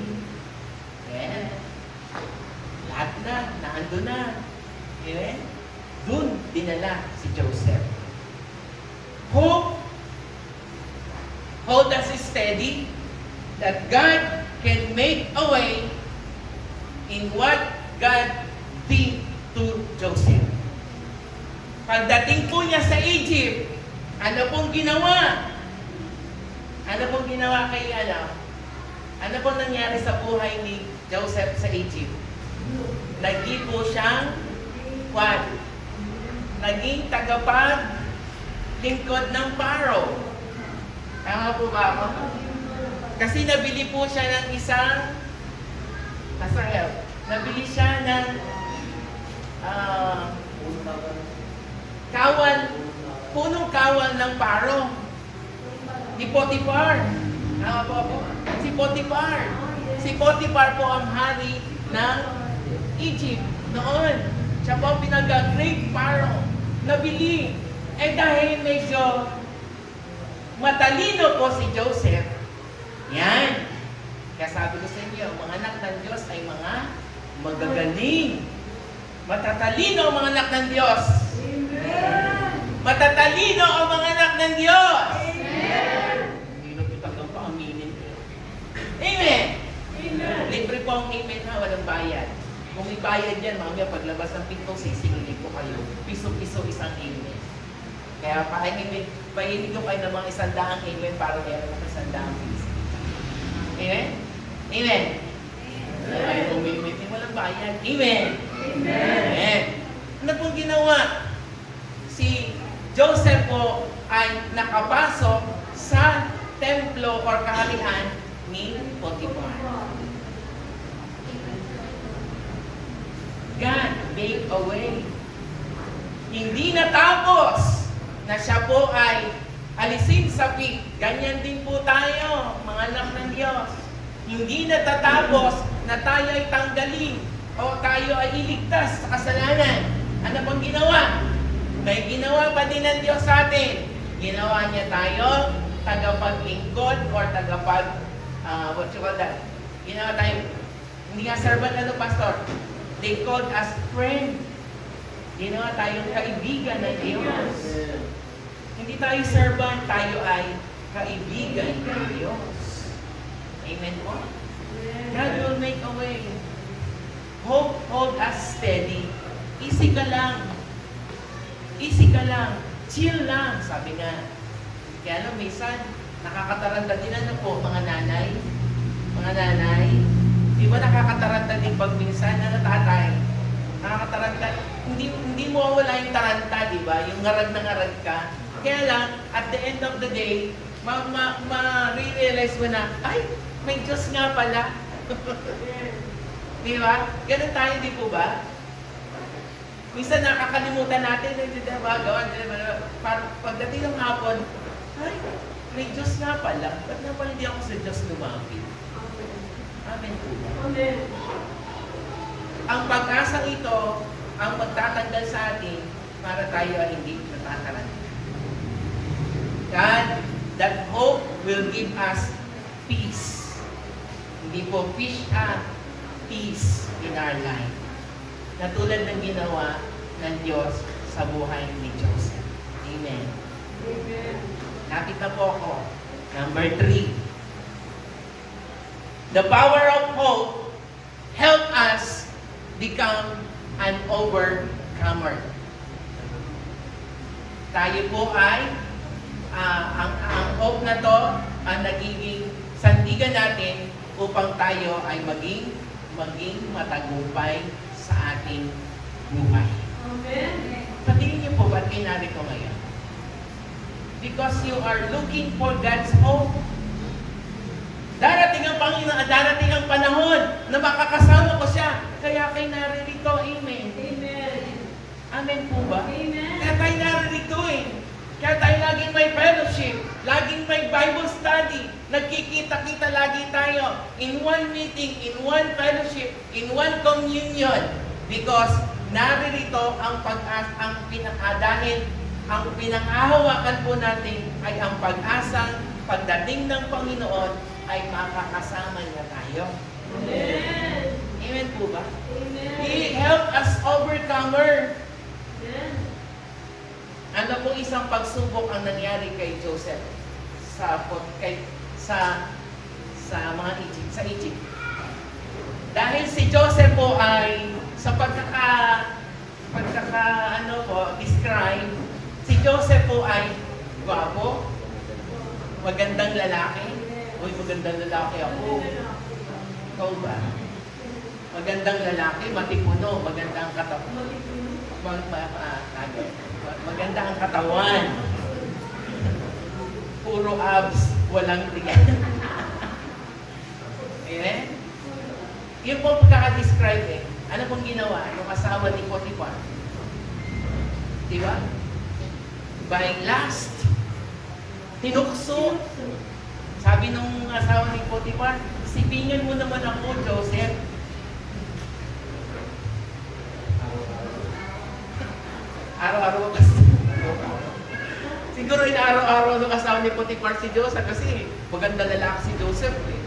Yeah. Lahat na, naando na. Yeah. Doon dinala si Joseph. Hope, hold us steady that God can make a way in what God did to Joseph. Pagdating po niya sa Egypt, ano pong ginawa? Ano pong ginawa kay Ano pong nangyari sa buhay ni Joseph sa Egypt? Naging po siyang naging tagapaglingkod ng Pharaoh. Tama po ba ako? Kasi nabili po siya ng isang nabili siya ng punong kawal ng Pharaoh. Ni Potiphar. Tama po ako? Si Potiphar. Si Potiphar po ang hari ng Egypt noon. Siya po pinag-great Pharaoh. Nabili. Dahil medyo matalino po si Joseph. Yan. Kaya sabi ko sa inyo, mga anak ng Diyos ay mga magagaling. Matatalino ang mga anak ng Diyos. Amen. Matatalino ang mga anak ng Diyos. Amen. Hindi na kita kang paaminin. Amen. Amen. Libre po ang amen ha, walang bayad. Kung may bayad yan, mamaya paglabas ng pinto, sisingilin ko kayo. Piso-piso isang amen. Kaya pahinig ko kayo ng mga 100 amen para meron ng 100 piso. Amen? Amen? Ay, umimit, walang bayad. Amen? Amen. Ano pong ginawa? Si Joseph po ay nakapasok sa templo or kaharian ni Potiphar. God made a way. Hindi natapos na siya po ay alisin sa pig. Ganyan din po tayo, mga anak ng Diyos. Hindi natatapos na tayo ay tanggalin o tayo ay iligtas sa kasalanan. Ano pang ginawa? May ginawa pa din ng Diyos sa atin. Ginawa niya tayo tagapaglingkod or what you call that? Ginawa tayo, hindi nga servant pastor? They called us friend. Ginawa tayong kaibigan ng Diyos. Hindi tayo servant, tayo ay kaibigan ng Diyos. Amen po? God will make a way. Hope, hold us steady. Easy ka lang. Easy ka lang. Chill lang, sabi nga. Kaya alam, minsan, nakakataranta din po, mga nanay. Mga nanay. Di ba nakakataranta din pag minsan, tatay? Nakakataranta. hindi mo wala yung taranta, di ba? Yung ngarag na ngarag ka. Kaya lang, at the end of the day, ma-realize mo na, ay, may Diyos nga pala. Di ba? Ganun tayo, di po ba? Minsan nakakalimutan natin, di ba? Pagdating ng hapon, ay, may Diyos nga pala. Ba't nga pala hindi ako sa Diyos lumapit? Amen po ba? Amen. Ang pag-asang ito, ang magtatanggal sa atin para tayo ay hindi natataranta. God, that hope will give us peace. Hindi po peace in our life. Na tulad ng ginawa ng Diyos sa buhay ni Joseph. Amen. Amen. Lapit na po ako. Number 3. The power of hope help us become an overcomer. Tayo po ay, ang hope na to ang nagiging sandigan natin upang tayo ay maging matagumpay sa ating buhay. Amen. Patingin niyo po ba't kayo narito ngayon? Because you are looking for God's hope. Darating ang Panginoon, darating ang panahon na makakasama ko siya. Kaya kayo naririto. Amen. Amen. Amen po ba? Amen. Kaya tayo naririto eh. Kaya tayo laging may fellowship, laging may Bible study, nagkikita-kita lagi tayo in one meeting, in one fellowship, in one communion. Because naririto ang dahil ang pinangahawakan po natin ay ang pag-asang pagdating ng Panginoon ay makakasama niya tayo. Amen. Amen po ba? Amen. He help us overcomer. Amen. Ano po isang pagsubok ang nangyari kay Joseph sa mga Egypt, sa Egypt. Dahil si Joseph po ay sa describe, si Joseph po ay gwapo, magandang lalaki. Uy, magandang lalaki ako. Ikaw ba? Magandang lalaki, matipuno, magandang katawan. Maganda ang katawan. Puro abs, walang tiyan. Amen? Yung po pagkaka-describe eh. Ano pong ginawa? Yung asawa ni Potiphar. Di ba? By last, tinukso. Sabi nung asawa ni Potiphar, sipingan mo naman ako, Joseph. Araw-araw kasi. Siguro inaaraw-araw ng asawa ni Potiphar si Joseph kasi maganda lalaki si Joseph eh.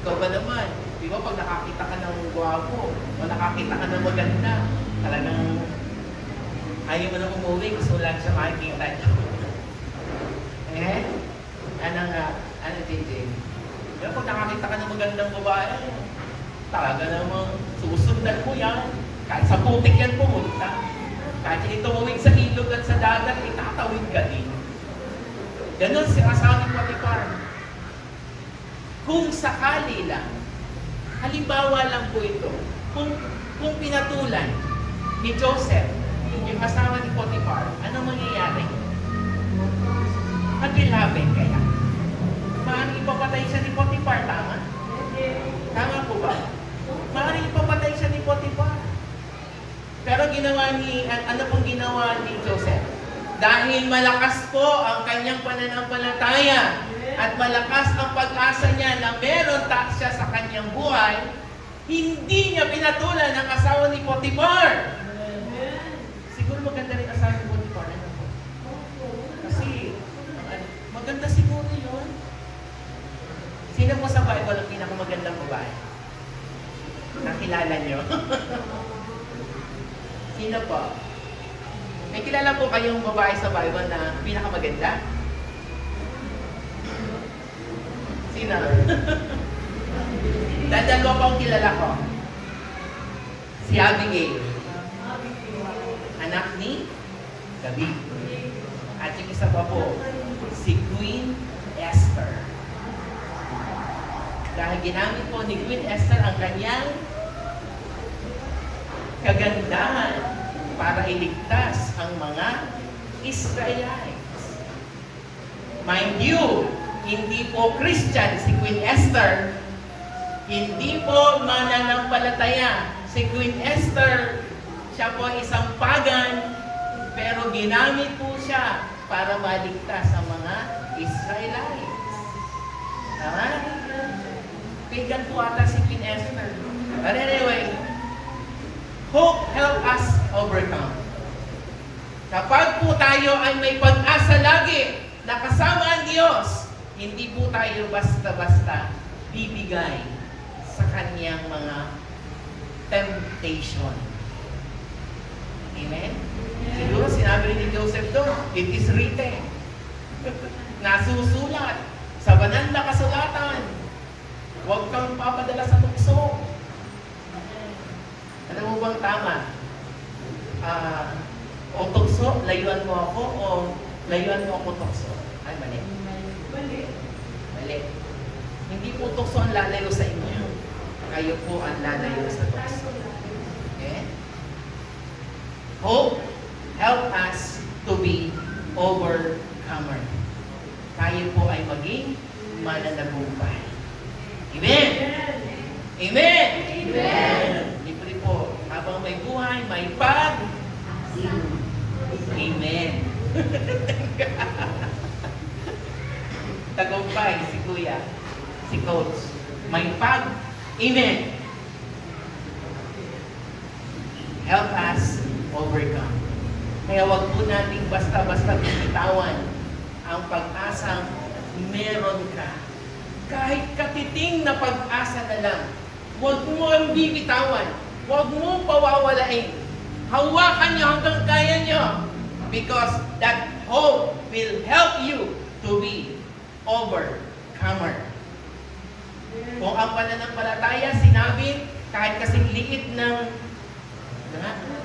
Ikaw ba naman? Di ba pag nakakita ka ng gwapo o nakakita ka ng maganda, talagang ayaw mo na umuwi, gusto mo lang siya makikita niyo. Eh? Ano JJ? Di ba pag nakakita ka ng magandang babae, talaga namang susundan mo yan. Kahit sa putik yan pumunta. Kahit hindi tumawid sa ilog at sa dagat, itatawid ka din. Ganon si asawa ni Potiphar. Kung sakali lang, halimbawa lang po ito, kung pinatulan ni Joseph, yung asawa ni Potiphar, ano mangyayari? Magkilabing kaya. Maaaring ipapatay siya ni Potiphar, tama? Tama po ba? Maaaring ipapatay siya ni Potiphar. Pero ano pong ginawa ni Joseph? Dahil malakas po ang kanyang pananampalataya at malakas ang pag-asa niya na meron siya sa kanyang buhay, hindi niya pinatulan ang asawa ni Potiphar. Siguro maganda rin asawa ni Potiphar. Ano po? Kasi maganda siguro yun. Sino po sa Bible ang pinakamagandang babae? Nakilala niyo? Sino po? May kilala po kayong babae sa Bible na pinakamaganda? Sino? Dadalawa pa ang kilala ko. Si Abigail. Anak ni David. At yung isa pa po, si Queen Esther. Dahil ginamit po ni Queen Esther ang kanyang kagandahan para iligtas ang mga Israelites. Mind you, hindi po Christian si Queen Esther, hindi po mananampalataya si Queen Esther. Siya po ay isang pagan, pero ginamit po siya para maligtas ang mga Israelites. Tama? Pagan po ata si Queen Esther. But anyway, hope help us overcome. Kapag po tayo ay may pag-asa lagi na kasama ang Diyos, hindi po tayo basta-basta bibigay sa kanyang mga temptation. Amen? Siguro sinabi ni Joseph doon, it is written. Nasusulat sa banal na kasulatan. Huwag kang papadala sa tukso. Alam mo bang tama? O tukso, layuan mo ako, o layuan mo ako tukso. Ay, mali. Mali. Hindi po tukso ang lalayo sa inyo. Kayo po ang lalayo sa tukso. Okay? Hope help us to be overcomer. Tayo po ay maging mananagumpay. Amen! Amen! Amen! Libre po. Habang may buhay, may pag. Amen. Tagumpay si Kuya, si Coach. May pag. Amen. Help us overcome. Kaya wag po nating basta-basta bitawan ang pag-asang meron ka. Kahit katiting na pag-asa na lang, wag mo ang bibitawan. Wag mo pawawalain. Hawakan niyo hanggang kaya niyo. Because that hope will help you to be overcomer. Kung ang pananampalataya sinabi, kahit kasing liit ng,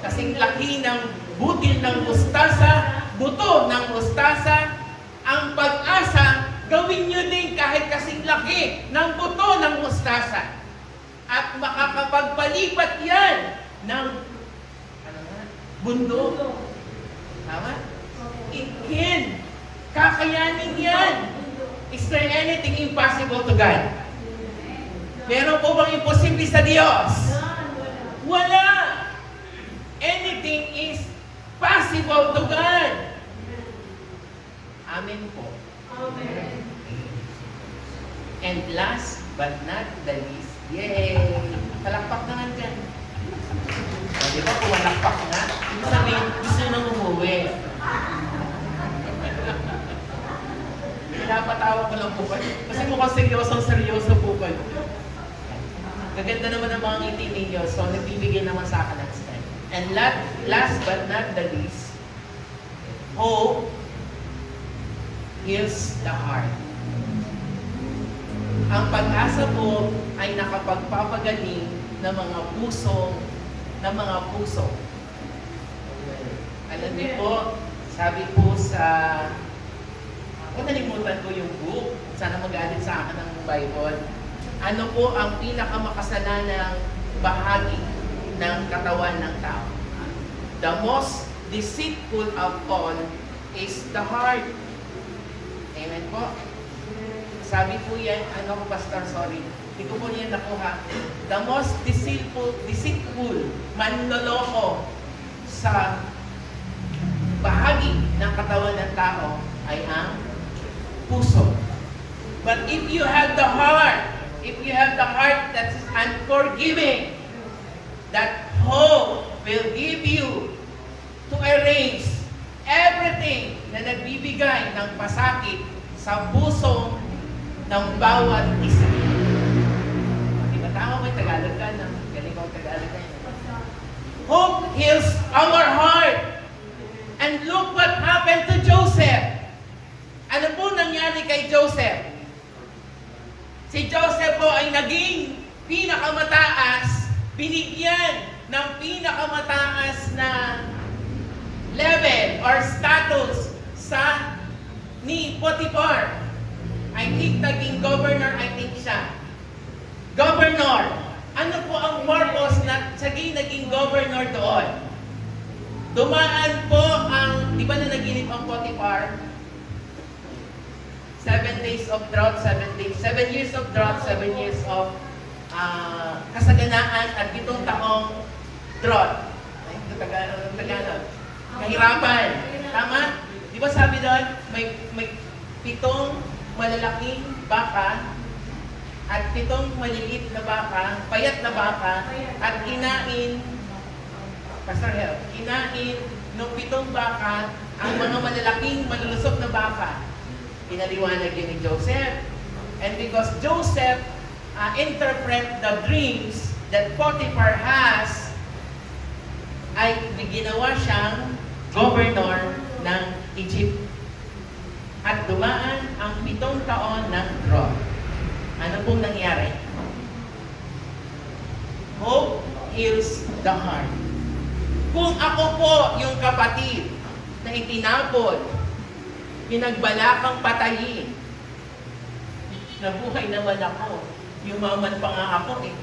kasing laki ng butil ng mustasa, buto ng mustasa, ang pag-asa, gawin nyo din kahit kasing laki ng buto ng mustasa. At makakapagpalipat yan ng bundok. Tama? It can. Kakayanin yan. Is there anything impossible to God? Meron po bang imposible sa Diyos? Wala. Anything is possible to God. Amen po. Amen. And last but not the least, yay! Palakpak naman dyan. O, di ba kung malakpak nga, ibig sabihin, gusto nang umuwi. Pinapatawa ko lang po kayo. Kasi mukhang seryoso po kayo. Gaganda naman ang mga ngiti ninyo, so nagbibigay naman sa akin next time. And last but not the least, hope heals the heart. Ang pag-asa po ay nakapagpapagaling ng mga puso. Alam niyo po, sabi po sa... nalimutan ko yung book. Sana magalit sa akin ng Bible. Ano po ang pinakamakasalanang bahagi ng katawan ng tao? The most deceitful of all is the heart. Amen po? Sabi po yan, Pastor, sorry. Hindi ko po yan nakuha. The most deceitful, manloloko sa bahagi ng katawan ng tao ay ang puso. But if you have the heart that's unforgiving, that hope will give you to erase everything na nagbibigay ng pasakit sa puso ng bawat isa. Di ba tama mo yung Tagalog ka? Galing ko Tagalog ka. Hope heals our heart. And look what happened to Joseph. Ano po nangyari kay Joseph? Si Joseph po ay naging pinakamataas, binigyan ng pinakamataas na level or status sa ni Potiphar. I think naging governor, siya. Governor. Ano po ang purpose na siya naging governor doon? Dumaan po ang, di ba na naginip ang Potiphar? 7 days of drought, 7 years of drought, 7 years of kasaganaan at 7 taong drought. Ay, Tagalog. Kahirapan. Tama? Di ba sabi doon, may 7 malalaking baka at 7 maliliit na baka, payat na baka, at kinain, Pastor Hel, kinain ng 7 baka ang mga malalaking malulusog na baka. Pinaliwanag yun ni Joseph. And because Joseph interpret the dreams that Potiphar has, ay ginawa siyang governor ng Egypt. At dumaan ang 7 taon ng drought. Ano pong nangyari? Hope heals the heart. Kung ako po yung kapatid na itinapon, pinagbalakang patayin, nabuhay naman ako, yumaman pa nga ako eh.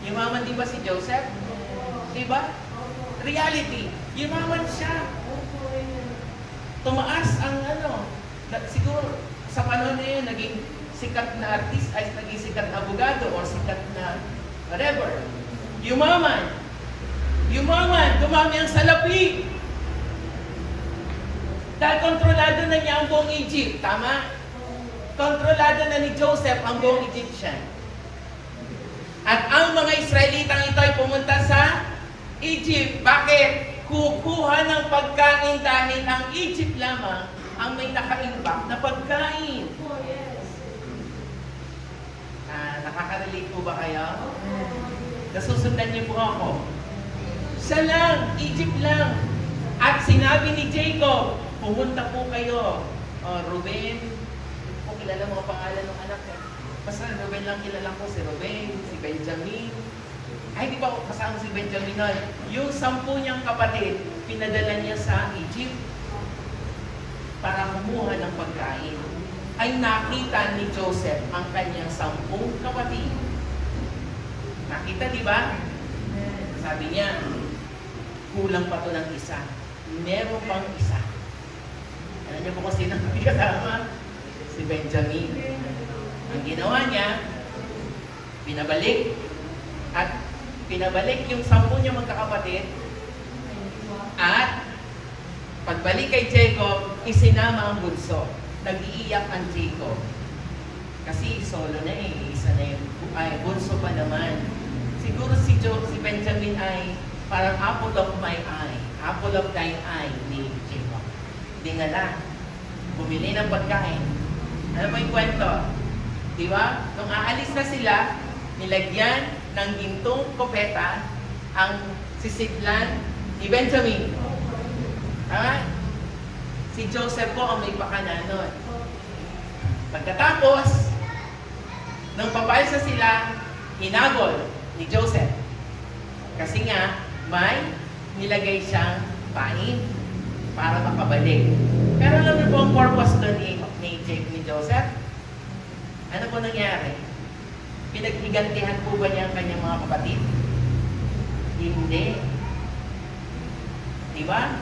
Yumaman di ba si Joseph? Di ba? Reality, yumaman siya. Tumaas ang siguro sa panahon na yun, naging sikat na artist, ay naging sikat na abogado, or sikat na whatever. Yumaman, dumami ang salapi. Dahil kontrolado na niya ang buong Egypt, tama? Kontrolado na ni Joseph ang buong Egyptian. At ang mga Israelitang ito ay pumunta sa Egypt. Bakit? Kukuha ng pagkain dahil ang Egypt lamang ang may nakaimbak na pagkain. Nakaka-relate po ba kayo? Nasusundan niyo po ako. Siya lang, Egypt lang. At sinabi ni Jacob, pumunta po kayo. Ruben, kung kilala mga pangalan ng anak eh. Basta Ruben lang kilala ko, si Ruben, si Benjamin. Ay, di ba kasama si Benjamin nun? Yung 10 niyang kapatid, pinadala niya sa Egypt para kumuha ng pagkain. Ay nakita ni Joseph ang kanyang 10 kapatid. Nakita, di ba? Sabi niya, kulang pa to ng isa. Meron pang isa. Alam niyo po kung sino ang kasama? Si Benjamin. Ang ginawa niya, pinabalik yung 10 niya magkakapatid, at pagbalik kay Jacob, isinama ang bunso. Nag-iiyak ang Jacob. Kasi solo na eh, isa na yung bunso pa naman. Siguro si Benjamin ay parang apple of my eye, apple of thine eye ni Jacob. Dinala, bumili ng pagkain. Ano mo yung kwento? Di ba? Nung aalis na sila, nilagyan ng gintong kopeta ang sisidlan ni Benjamin. Tama? Si Joseph po ang may pakana nun. Pagkatapos, nung papayos na sila, hinagol ni Joseph. Kasi nga, may nilagay siyang pain para makabalik. Pero alam niyo po ang purpose doon ni Joseph? Ano po nangyari? Pinaghigantihan po ba niya ang kanyang mga kapatid? Hindi. Di ba?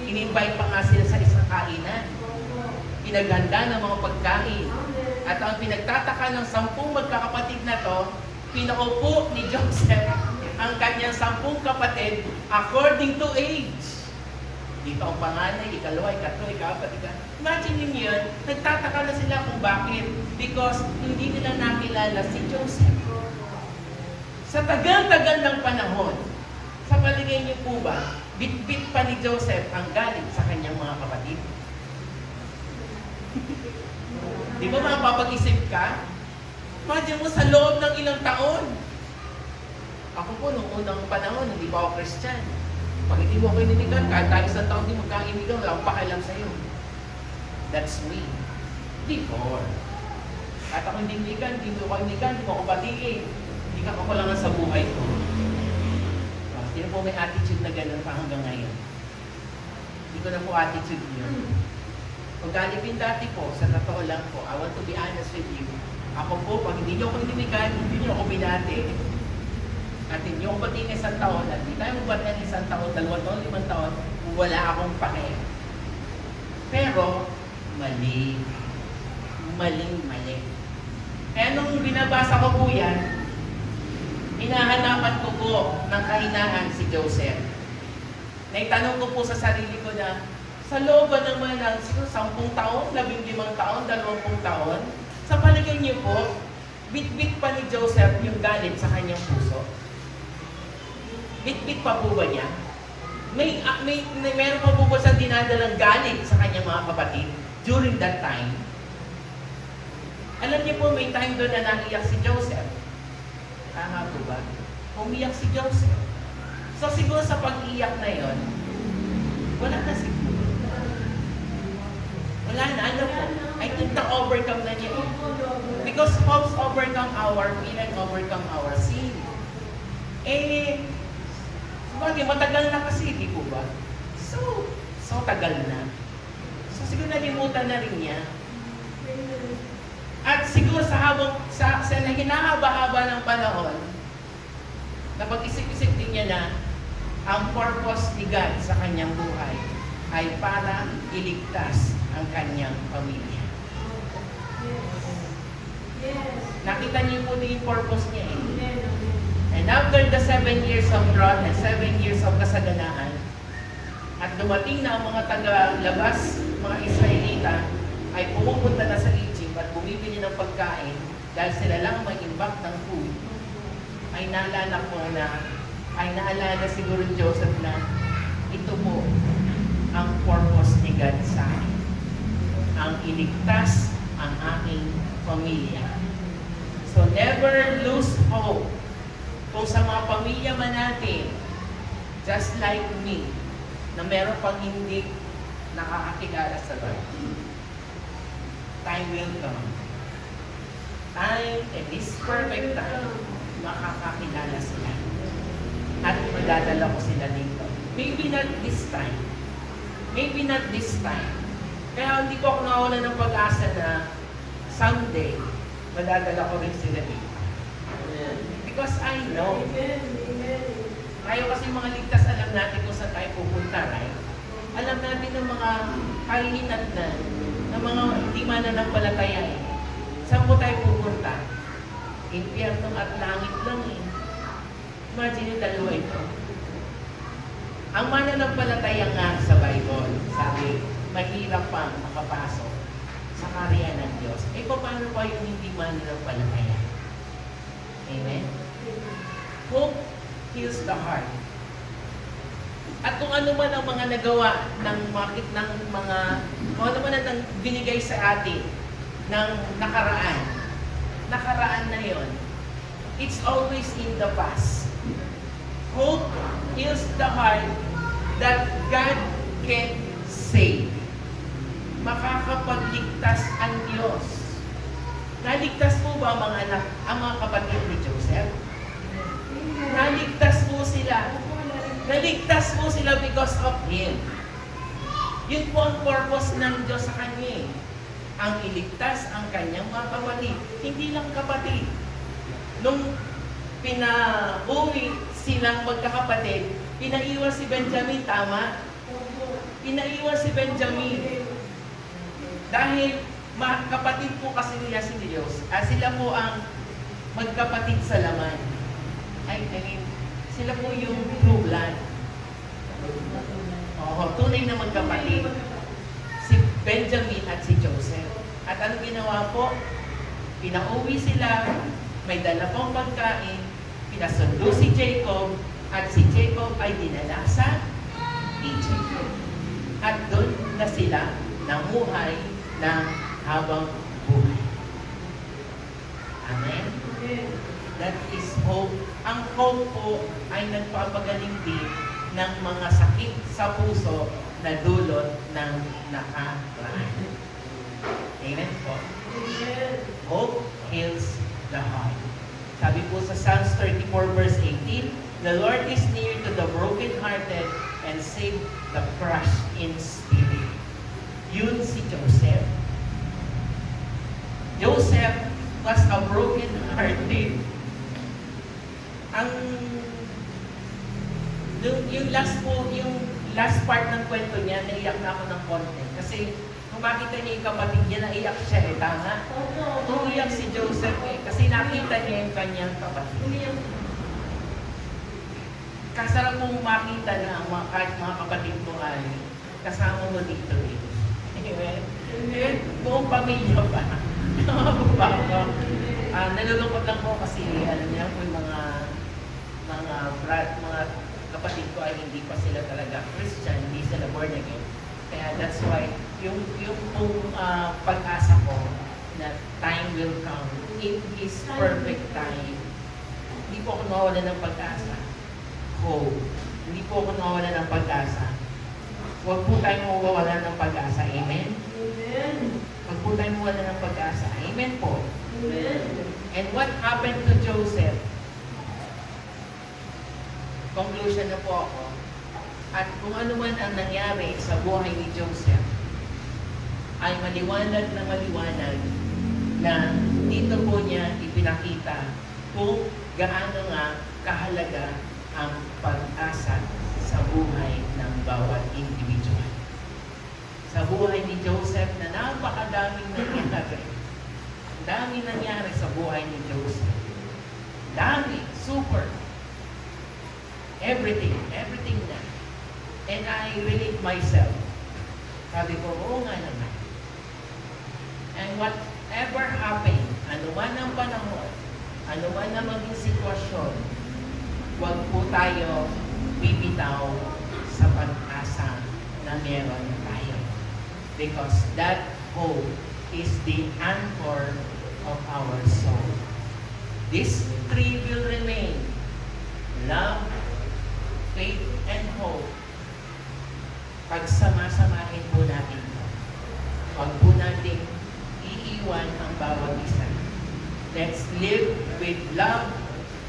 In-invite pa nga sila sa isang kainan. Pinaghanda ng mga pagkain. At ang pinagtataka ng 10 magkakapatid na to, pinaupo ni Joseph ang kanyang 10 kapatid according to age. Dito ang panganay, ikalawa, ikatlo, ikapat, Imagine niyo yun, nagtataka na sila kung bakit. Because hindi nila nakilala si Joseph. Sa tagal-tagal ng panahon, sa palagay niyo po ba, bit-bit pa ni Joseph ang galit sa kanyang mga kapatid? Di ba mapapag-isip ka? Imagine mo sa loob ng ilang taon. Ako po, nung unang panahon, hindi pa ako Christian. Pag hindi mo ako ininigan, kahit tayo isang taon di magkainigan, wala akong pakialam sa'yo. That's me. Before. At ako hindi inigan, hindi mo ako inigan, hindi mo ako batiin. Hindi ka kakulangan sa buhay ko. Sino po may attitude na gano'n pa hanggang ngayon? Hindi ko na po attitude yun. Kung galipin dati po, sa totoo lang po, I want to be honest with you. Ako po, pag hindi niyo ako ininigan, hindi niyo ako binati. At hindi ako bati ng isang taon, at hindi tayo bati ng isang taon, 2 taon, 5 taon, wala akong pake. Pero, mali. Mali. Kaya nung binabasa ko po yan, hinahanapan ko po ng kahinaan si Joseph. Naitanong ko po sa sarili ko na, sa loob ba naman ng 10 taon, 15 taon, 20 taon, sa palagay niyo po, bit-bit pa ni Joseph yung galit sa kanyang puso? Bit-bit pa po ba niya? Meron pa po ba sa dinadalang galit sa kanyang mga kapatid during that time? Alam niyo po, may time doon na naiyak si Joseph. Tama po ba? Umiyak si Joseph. So siguro sa pag-iyak na yon, wala na siguro. Wala na, ano po? I think na-overcome na niya eh. Because hopes overcome our pain and overcome our sin. Bagay, matagal na kasi, di po ba? So tagal na. So siguro nalimutan na rin niya. At siguro sa hinahaba-haba ng panahon, napag-isip-isip din niya na ang purpose ni God sa kanyang buhay ay para iligtas ang kanyang pamilya. Yes. Nakita niyo po din yung purpose niya eh. And after the 7 years of drought and 7 years of kasaganaan, at dumating na ang mga taga-labas, mga Israelita, ay pumupunta na sa Egypt at bumibili ng pagkain dahil sila lang mag-imbak ng food, ay naalala siguro Joseph na ito po ang purpose ni God sa akin. Ang iligtas ang aking pamilya. So never lose hope. Kung sa mga pamilya man natin, just like me, na meron pang hindi nakakakilala sa Lord, time will come. Time, and this perfect time, makakakilala sila. At madadala ko sila dito. Maybe not this time. Maybe not this time. Kaya hindi ko ako nawala ng pag-asa na someday, madadala ko rin sila dito. Because I know. Tayo kasi mga ligtas, alam natin kung saan tayo pupunta, right? Alam natin ng mga kahinatnan, ng mga hindi mananampalataya eh. Saan po tayo pupunta? Impyerno at langit lang eh. Imagine yung dalawa ito. Ang mananampalataya nga sa Bible, sabi, mahirap pang makapasok sa karya ng Diyos. Eh, paano pa yung hindi mananampalataya? Amen? Hope heals the heart. At kung ano man ang mga nagawa ng kung ano man ang binigay sa atin ng nakaraan na yon, it's always in the past. Hope heals the heart that God can save. Makakapagligtas ang Diyos. Naligtas po ba mga anak, ang mga kapatid ni Joseph? Naligtas po sila. Naligtas po sila because of Him. Yun po ang purpose ng Diyos sa kanya. Ang iligtas ang kanyang mga kapatid. Hindi lang kapatid. Nung pinauwi silang magkakapatid, pinaiwan si Benjamin, tama? Pinaiwan si Benjamin. Dahil kapatid po kasi niya si Diyos. Sila po ang magkapatid sa laman. Sila po yung true blood. Tunay na magkapatid. Si Benjamin at si Joseph. At ano ginawa po? Pinauwi sila, may dala pong pagkain, pinasundo si Jacob, at si Jacob ay dinala sa Egypt. At doon na sila namuhay ng habang buhay. Amen? That is hope. Ang hope po ay nagpapagaling din ng mga sakit sa puso na dulot ng nakaraan. Amen po. Hope heals the heart. Sabi po sa Psalms 34 verse 18, the Lord is near to the brokenhearted and save the crushed in spirit. Yun si Joseph. Joseph was a broken-hearted. Ang yung last part ng kwento niya, naiyak na ako ng konti. Kasi kung makita niya yung kapatid niya, naiyak siya eh, tama? Opo. Umiyak si Joseph eh, kasi nakita niya yung kanyang kapatid. Umiyak. Kasarap mong makita na ang kahit mga kapatid mo ay kasama mo dito eh. Amen? Eh, buong pamilya pa. Nalulungkot lang po kasi alam niya po yung mga kapatid ko ay hindi pa sila talaga Christian, hindi sila born again. Kaya that's why yung pong pag-asa ko na time will come in His perfect time. Hindi po ako nawawala ng pag-asa. Hope. Hindi po ako nawawala ng pag-asa. Huwag po tayong mawawala ng pag-asa. Amen? Amen. Huwag po tayong mawawala ng pag-asa. Amen po. Amen. And what happened to Joseph? Conclusion na po ako. At kung ano man ang nangyari sa buhay ni Joseph, ay maliwanag na dito po niya ipinakita kung gaano nga kahalaga ang pag-asa sa buhay ng bawat individual. Sa buhay ni Joseph na napakadaming nangyari. Dami nangyari sa buhay ni Joseph. Dami, super. Everything na. And I relate myself. Sabi ko, oo nga naman. And whatever happened, ano man ang panahon, ano man ang maging sitwasyon, huwag po tayo bibitaw sa pag-asa na meron tayo. Because that hope is the anchor of our soul. These three will remain: love, faith, and hope. Pagsama-samahin po natin ito. Huwag po natin iiwan ang bawat isa. Let's live with love,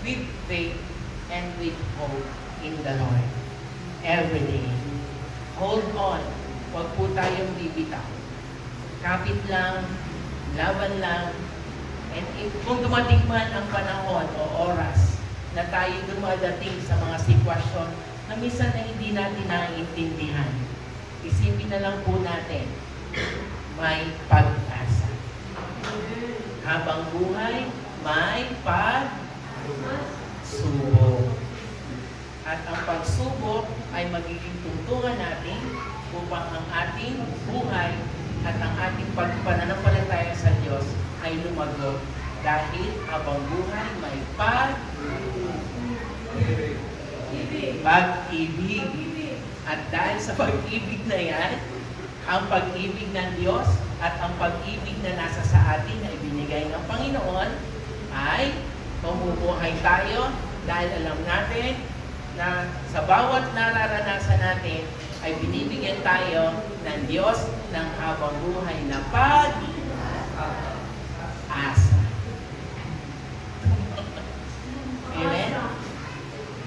with faith, and with hope in the Lord. Every day. Hold on. Huwag po tayong bibitaw. Kapit lang, laban lang, and kung dumating man ang panahon o oras na tayo dumadating sa mga sitwasyon na minsan na hindi natin naiintindihan, isipin na lang po natin, may pag-asa. Habang buhay, may pagsubok. At ang pagsubok ay magiging tungtungan natin upang ang ating buhay at ang ating pananampalataya sa Diyos ay lumago dahil habang buhay may pag-ibig. At dahil sa pag-ibig na yan, ang pag-ibig ng Diyos at ang pag-ibig na nasa sa atin na ibinigay ng Panginoon ay mamubuhay tayo dahil alam natin na sa bawat nararanasan natin ay binibigyan tayo ng Diyos ng habang buhay na pag-asa. Amen?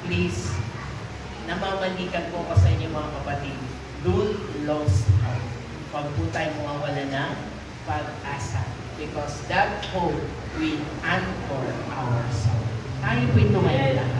Please, namamalikan po ko sa inyo mga kapatid, don't lose hope. Huwag po tayo mawawala ng pag-asa because that hope will anchor our soul. Tayo po ito ngayon lang.